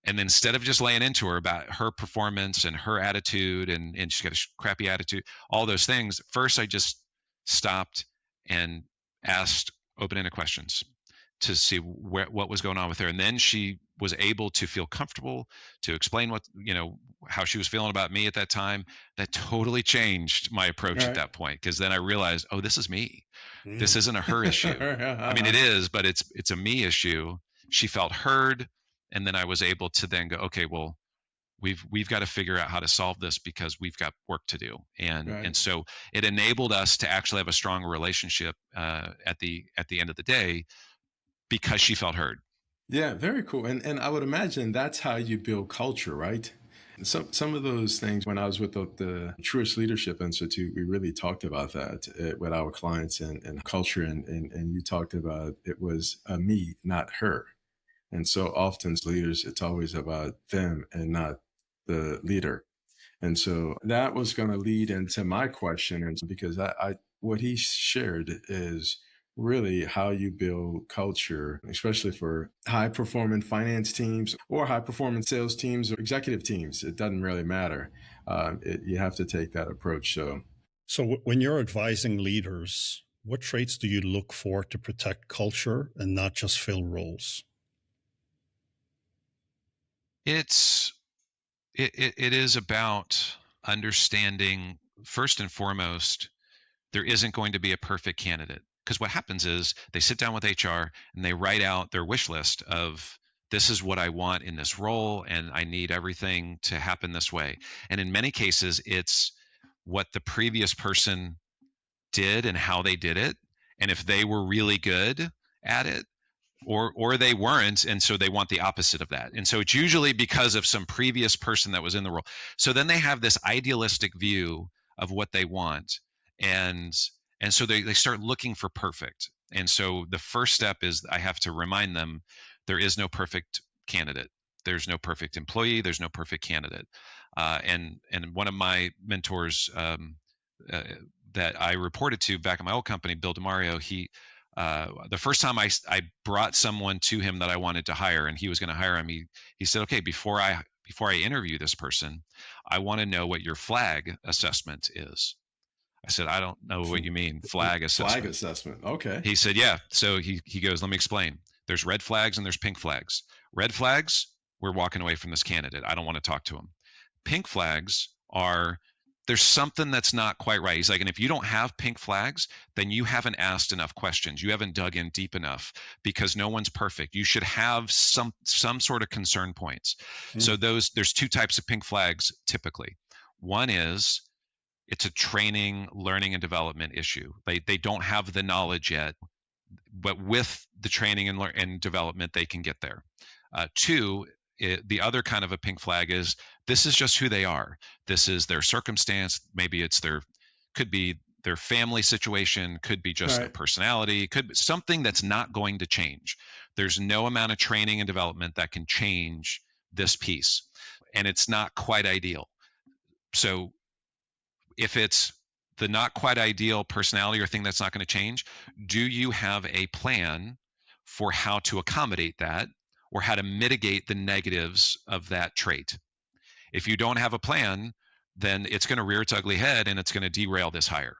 then instead of just laying into her about her performance and her attitude, and she's got a crappy attitude, all those things, first I just stopped and asked open-ended questions to see what was going on with her. And then she was able to feel comfortable to explain how she was feeling about me at that time. That totally changed my approach at that point, because then I realized, oh, this is me. This isn't a her issue. I mean, it is, but it's a me issue. She felt heard. And then I was able to then go, okay, well, we've got to figure out how to solve this, because we've got work to do. And so it enabled us to actually have a stronger relationship at the end of the day, because she felt heard. Yeah, very cool. And I would imagine that's how you build culture, right? Some of those things, when I was with the Truist Leadership Institute, we really talked about that with our clients and culture. And you talked about it was a me, not her. And so often as leaders, it's always about them and not the leader. And so that was going to lead into my question, and because I what he shared is really how you build culture, especially for high-performing finance teams or high-performing sales teams or executive teams. It doesn't really matter. You have to take that approach. So when you're advising leaders, what traits do you look for to protect culture and not just fill roles? It is about understanding, first and foremost, there isn't going to be a perfect candidate. Because what happens is they sit down with HR and they write out their wish list of, this is what I want in this role, and I need everything to happen this way. And in many cases, it's what the previous person did and how they did it. And if they were really good at it, or they weren't, and so they want the opposite of that. And so it's usually because of some previous person that was in the role. So then they have this idealistic view of what they want. And so they start looking for perfect. And so the first step is I have to remind them there is no perfect candidate. There's no perfect employee. There's no perfect candidate. And one of my mentors that I reported to back in my old company, Bill DeMario, the first time I brought someone to him that I wanted to hire, and he was going to hire him, he said, okay, before I interview this person, I want to know what your flag assessment is. I said, I don't know what you mean, flag assessment. Flag assessment. Okay. He said, yeah. So he goes, let me explain. There's red flags and there's pink flags. Red flags, we're walking away from this candidate. I don't want to talk to him. Pink flags are, there's something that's not quite right. He's like, and if you don't have pink flags, then you haven't asked enough questions. You haven't dug in deep enough, because no one's perfect. You should have some sort of concern points. So there's two types of pink flags typically. One is, it's a training, learning, and development issue. They don't have the knowledge yet, but with the training and development, they can get there. Two, the other kind of a pink flag is, this is just who they are. This is their circumstance. Maybe could be their family situation, could be just their personality, could be something that's not going to change. There's no amount of training and development that can change this piece, and it's not quite ideal. So if it's the not quite ideal personality or thing that's not going to change, do you have a plan for how to accommodate that, or how to mitigate the negatives of that trait? If you don't have a plan, then it's going to rear its ugly head and it's going to derail this hire.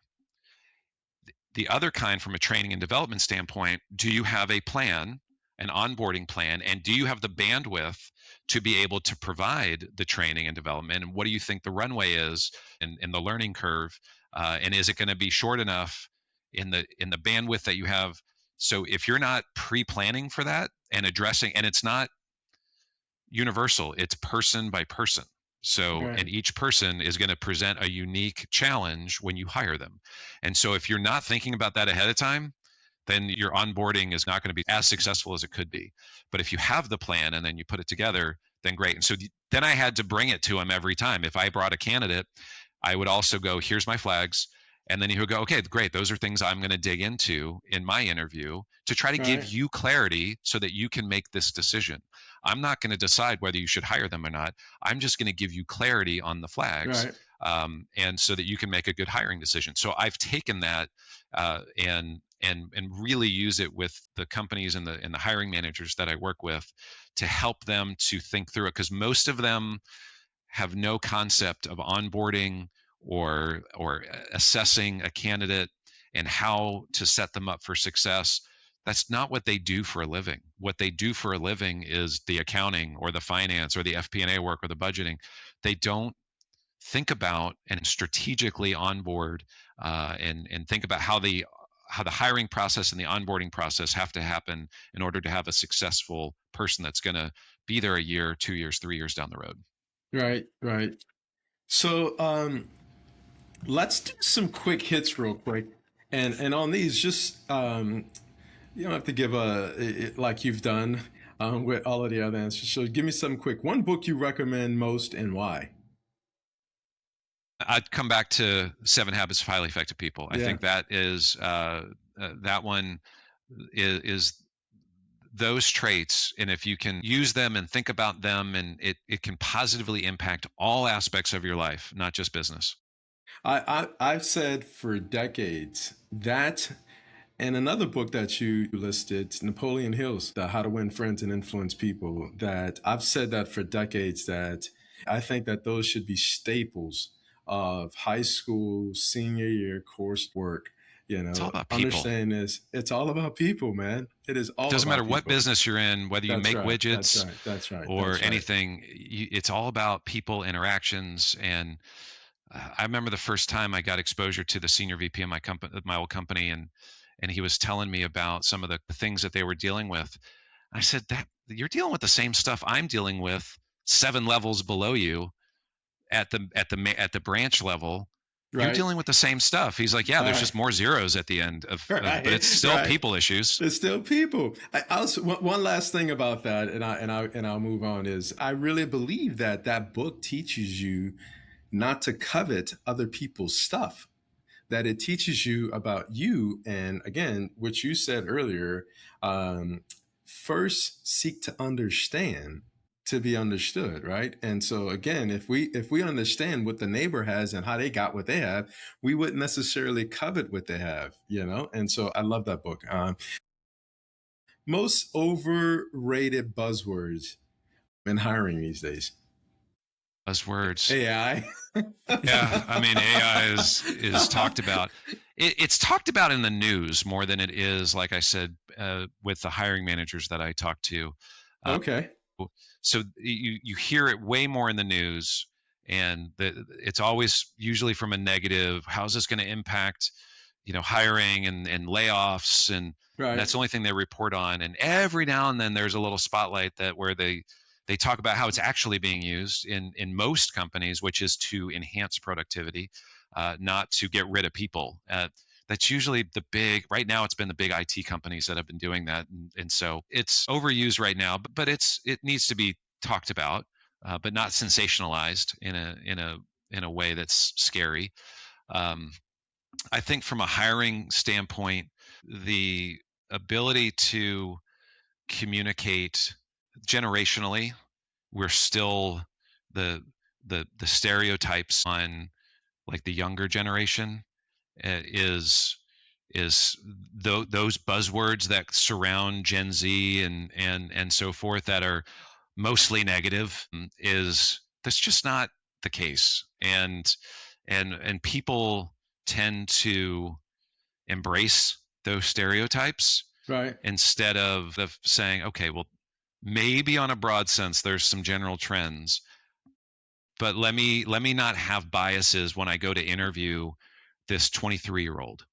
The other kind, from a training and development standpoint, do you have a plan, an onboarding plan, and do you have the bandwidth to be able to provide the training and development? And what do you think the runway is in the learning curve? And is it going to be short enough in the bandwidth that you have? So if you're not pre-planning for that and addressing, and it's not universal, it's person by person. So, and each person is going to present a unique challenge when you hire them. And so if you're not thinking about that ahead of time, then your onboarding is not going to be as successful as it could be. But if you have the plan and then you put it together, then great. And so then I had to bring it to him every time. If I brought a candidate, I would also go, here's my flags. And then he would go, okay, great. Those are things I'm going to dig into in my interview to try to give you clarity so that you can make this decision. I'm not going to decide whether you should hire them or not. I'm just going to give you clarity on the flags, and so that you can make a good hiring decision. So I've taken that and really use it with the companies and the hiring managers that I work with to help them to think through it, because most of them have no concept of onboarding or assessing a candidate and how to set them up for success. That's not what they do for a living. What they do for a living is the accounting or the finance or the FP&A work or the budgeting. They don't think about and strategically onboard and think about how the hiring process and the onboarding process have to happen in order to have a successful person that's going to be there a year, 2 years, 3 years down the road. Right. So let's do some quick hits real quick. And on these, just you don't have to give like you've done with all of the other answers. So give me some quick. One book you recommend most and why? I'd come back to 7 Habits of Highly Effective People. I think that is that one is those traits, and if you can use them and think about them, and it can positively impact all aspects of your life, not just business. I've said for decades that, and another book that you listed, Napoleon Hill's The How to Win Friends and Influence People, that I've said that for decades, that I think that those should be staples of high school senior year coursework. You know, it's all about people. Understand this. It's all about people, man. It is all. It doesn't matter people. What business you're in, whether you make widgets, that's right, or anything. It's all about people, interactions. And I remember the first time I got exposure to the senior VP of my old company, and he was telling me about some of the things that they were dealing with. I said, that you're dealing with the same stuff I'm dealing with 7 levels below you at the branch level. You're dealing with the same stuff. He's like, there's just more zeros at the end of but it's still people issues. It's still people. I also, one last thing about that, and I'll move on, is I really believe that book teaches you not to covet other people's stuff, that it teaches you about you. And again, what you said earlier, first seek to understand to be understood, right? And so again, if we understand what the neighbor has and how they got what they have, we wouldn't necessarily covet what they have, you know? And so I love that book. Most overrated buzzwords in hiring these days. Buzzwords. AI. Yeah, I mean, AI is talked about. It's talked about in the news more than it is, like I said, with the hiring managers that I talk to. Okay. So you hear it way more in the news, and it's always usually from a negative. How's this going to impact, hiring and layoffs, and Right. that's the only thing they report on. And every now and then there's a little spotlight where they talk about how it's actually being used in most companies, which is to enhance productivity, not to get rid of people. That's usually right now it's been the big IT companies that have been doing that. And so it's overused right now, but it needs to be talked about, but not sensationalized in a way that's scary. I think from a hiring standpoint, the ability to communicate generationally, we're still the stereotypes on like the younger generation is those buzzwords that surround Gen Z and so forth that are mostly negative. That's just not the case, and people tend to embrace those stereotypes, Right. instead of saying, okay, well, maybe on a broad sense there's some general trends, but let me not have biases when I go to interview this 23-year-old.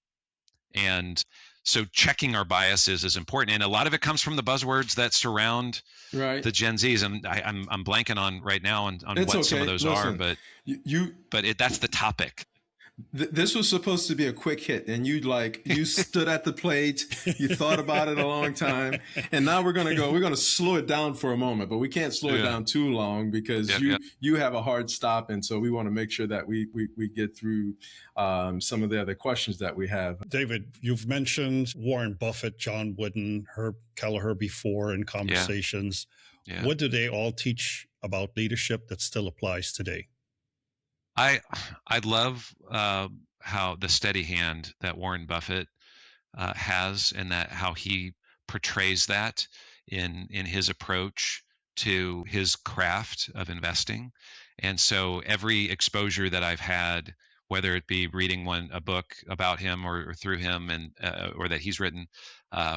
And so checking our biases is important, and a lot of it comes from the buzzwords that surround Right. the Gen Zs, and I'm blanking on right now on what okay. some of those are, but that's the topic. This was supposed to be a quick hit, and you stood at the plate, you thought about it a long time, and now we're gonna slow it down for a moment, but we can't slow it down too long because you have a hard stop, and so we want to make sure that we get through some of the other questions that we have. David, you've mentioned Warren Buffett, John Wooden, Herb Kelleher before in conversations. Yeah. What do they all teach about leadership that still applies today? I love how the steady hand that Warren Buffett has, and that how he portrays that in his approach to his craft of investing. And so every exposure that I've had, whether it be reading a book about him or through him, and or that he's written,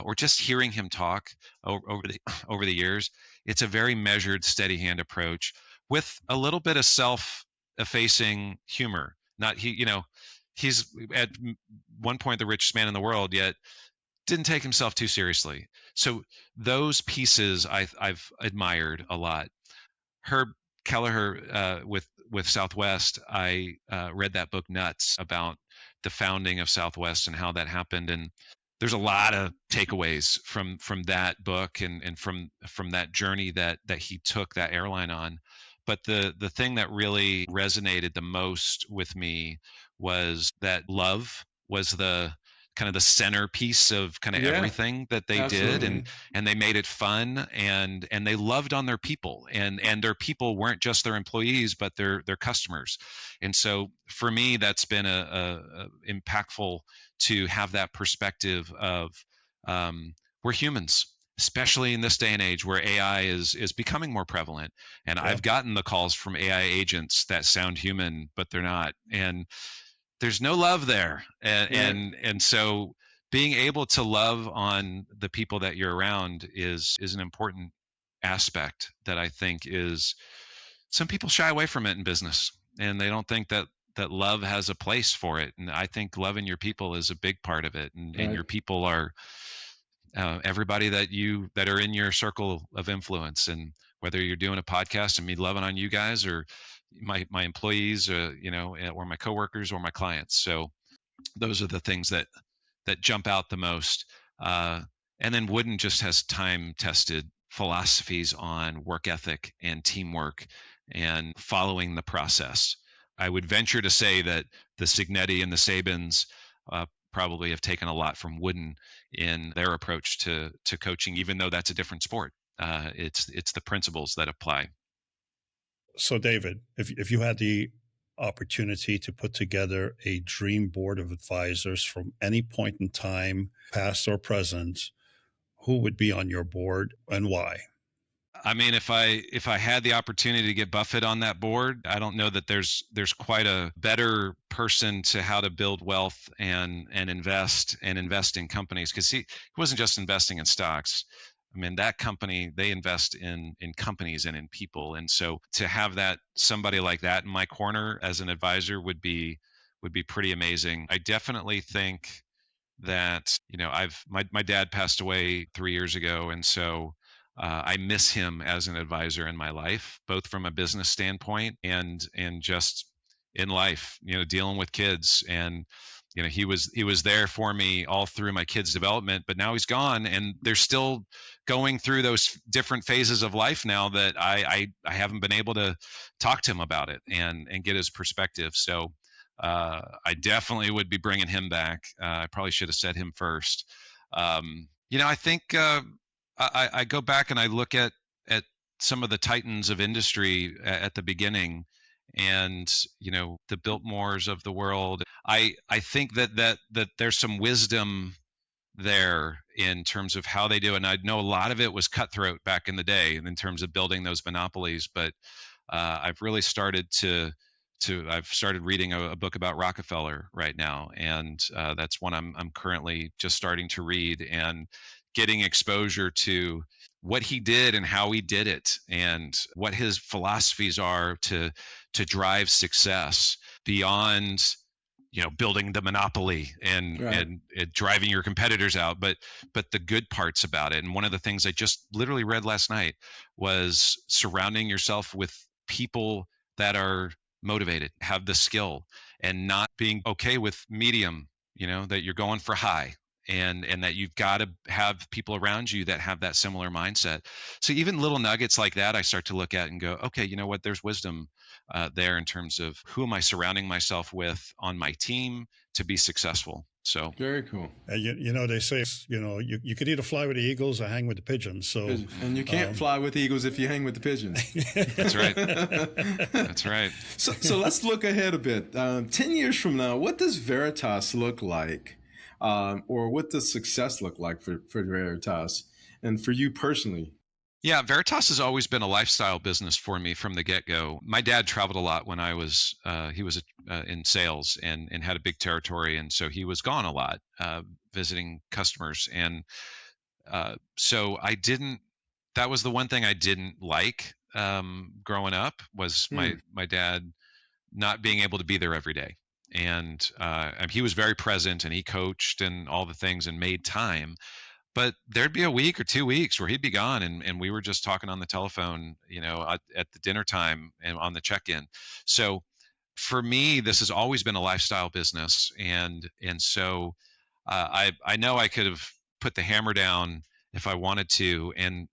or just hearing him talk over the years, it's a very measured, steady hand approach with a little bit of self-effacing humor. He's at one point the richest man in the world, yet didn't take himself too seriously. So those pieces I've admired a lot. Herb Kelleher with Southwest, I read that book Nuts about the founding of Southwest and how that happened, and there's a lot of takeaways from that book and from that journey that he took that airline on. But the thing that really resonated the most with me was that love was the kind of the centerpiece of kind of everything that they did, and they made it fun, and they loved on their people, and their people weren't just their employees, but their customers. And so for me, that's been a impactful to have that perspective of we're humans, especially in this day and age where AI is becoming more prevalent. And I've gotten the calls from AI agents that sound human, but they're not. And there's no love there. And so being able to love on the people that you're around is an important aspect that I think is, some people shy away from it in business, and they don't think that love has a place for it. And I think loving your people is a big part of it. And your people are everybody that are in your circle of influence, and whether you're doing a podcast and me loving on you guys, or my employees, or my coworkers or my clients. So those are the things that jump out the most. And then Wooden just has time-tested philosophies on work ethic and teamwork and following the process. I would venture to say that the Signetti and the Sabins probably have taken a lot from Wooden in their approach to coaching, even though that's a different sport. It's the principles that apply. So, David, if you had the opportunity to put together a dream board of advisors from any point in time, past or present, who would be on your board and why? I mean, if I had the opportunity to get Buffett on that board, I don't know that there's quite a better person to how to build wealth and invest in companies, because he wasn't just investing in stocks. I mean, that company, they invest in companies and in people, and so to have that somebody like that in my corner as an advisor would be pretty amazing. I definitely think that my dad passed away 3 years ago, and so I miss him as an advisor in my life, both from a business standpoint and just in life. Dealing with kids, and he was there for me all through my kids' development. But now he's gone, and they're still going through those different phases of life now that I haven't been able to talk to him about it and get his perspective. So I definitely would be bringing him back. I probably should have said him first. I think I go back and I look at some of the titans of industry at the beginning, and the Biltmores of the world. I think that there's some wisdom there in terms of how they do it. And I know a lot of it was cutthroat back in the day in terms of building those monopolies, but I've really started I've started reading a book about Rockefeller right now, and that's one I'm currently just starting to read and getting exposure to what he did and how he did it, and what his philosophies are to drive success beyond building the monopoly and Right. and driving your competitors out, but the good parts about it. And one of the things I just literally read last night was surrounding yourself with people that are motivated, have the skill, and not being okay with medium, that you're going for high, and that you've got to have people around you that have that similar mindset. So even little nuggets like that, I start to look at and go, okay, you know what, there's wisdom there in terms of who am I surrounding myself with on my team to be successful. So Very cool. They say, you could either fly with the eagles or hang with the pigeons. So, and you can't fly with the eagles if you hang with the pigeons. That's right. That's right. So let's look ahead a bit. 10 years from now, what does Veritas look like? Or what does success look like for Veritas and for you personally? Yeah, Veritas has always been a lifestyle business for me from the get-go. My dad traveled a lot when he was in sales and had a big territory, and so he was gone a lot visiting customers. And so that was the one thing I didn't like growing up, was my dad not being able to be there every day. And he was very present, and he coached and all the things and made time. But there'd be a week or 2 weeks where he'd be gone, and we were just talking on the telephone, at the dinner time and on the check-in. So for me, this has always been a lifestyle business, and so I know I could have put the hammer down if I wanted to, and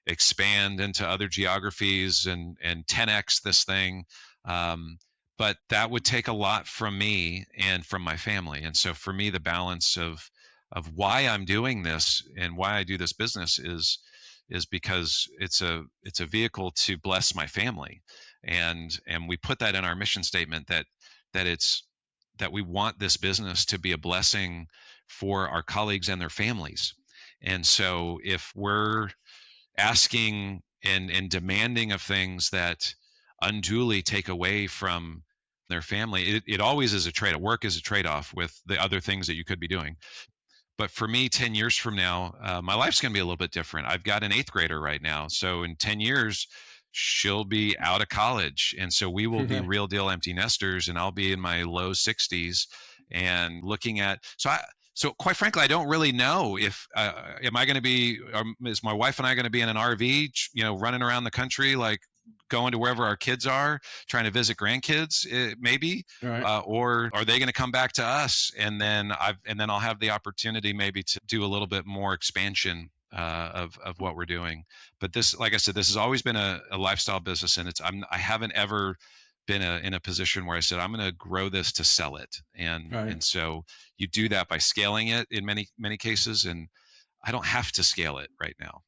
expand into other geographies and 10x this thing. But that would take a lot from me and from my family. And so for me, the balance of why I'm doing this and why I do this business is because it's a vehicle to bless my family, and we put that in our mission statement that we want this business to be a blessing for our colleagues and their families. And so if we're asking and demanding of things that unduly take away from their family, it always is a trade. Work is a trade-off with the other things that you could be doing. But for me, 10 years from now, my life's going to be a little bit different. I've got an 8th grader right now. So in 10 years, she'll be out of college. And so we will be real deal empty nesters, and I'll be in my low 60s and looking at, so quite frankly, I don't really know if, am I going to be, is my wife and I going to be in an RV, running around the country, like going to wherever our kids are, trying to visit grandkids, maybe, right. Or are they going to come back to us, and then I'll have the opportunity maybe to do a little bit more expansion of what we're doing. But this, like I said, this has always been a lifestyle business, and I haven't ever been in a position where I said, I'm going to grow this to sell it. And so you do that by scaling it in many cases. And I don't have to scale it right now.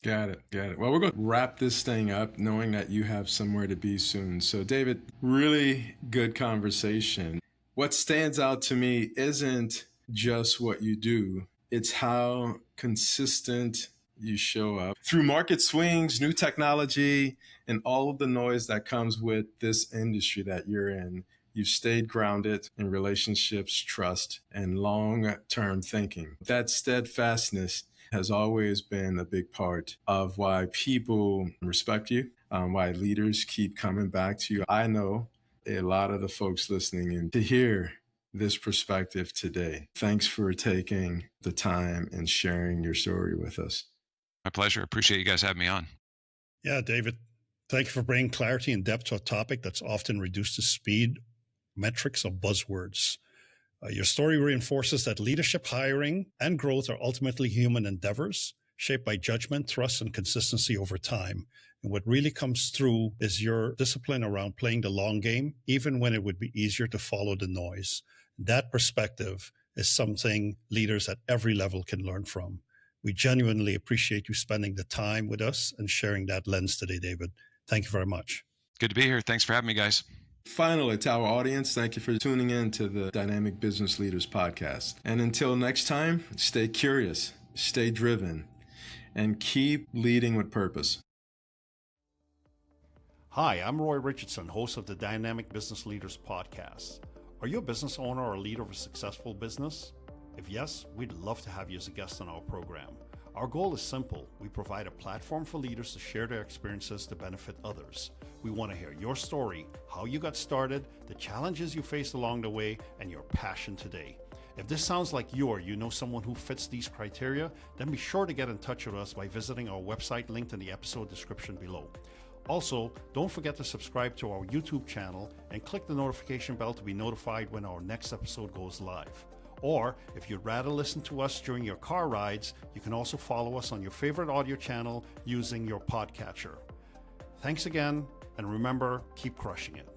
Got it. Well, we're going to wrap this thing up knowing that you have somewhere to be soon. So, David, really good conversation. What stands out to me isn't just what you do, it's how consistent you show up through market swings, new technology, and all of the noise that comes with this industry that you're in. You've stayed grounded in relationships, trust, and long-term thinking. That steadfastness has always been a big part of why people respect you, why leaders keep coming back to you. I know a lot of the folks listening in to hear this perspective today. Thanks for taking the time and sharing your story with us. My pleasure. Appreciate you guys having me on. Yeah, David, thank you for bringing clarity and depth to a topic that's often reduced to speed, metrics, or buzzwords. Your story reinforces that leadership, hiring, and growth are ultimately human endeavors, shaped by judgment, trust, and consistency over time. And what really comes through is your discipline around playing the long game, even when it would be easier to follow the noise. That perspective is something leaders at every level can learn from. We genuinely appreciate you spending the time with us and sharing that lens today, David. Thank you very much. Good to be here. Thanks for having me, guys. Finally, to our audience, thank you for tuning in to the Dynamic Business Leaders Podcast. And until next time, stay curious, stay driven, and keep leading with purpose. Hi, I'm Roy Richardson, host of the Dynamic Business Leaders Podcast. Are you a business owner or leader of a successful business? If yes, we'd love to have you as a guest on our program. Our goal is simple. We provide a platform for leaders to share their experiences to benefit others. We want to hear your story, how you got started, the challenges you faced along the way, and your passion today. If this sounds like you or you know someone who fits these criteria, then be sure to get in touch with us by visiting our website linked in the episode description below. Also, don't forget to subscribe to our YouTube channel and click the notification bell to be notified when our next episode goes live. Or, if you'd rather listen to us during your car rides, you can also follow us on your favorite audio channel using your podcatcher. Thanks again, and remember, keep crushing it.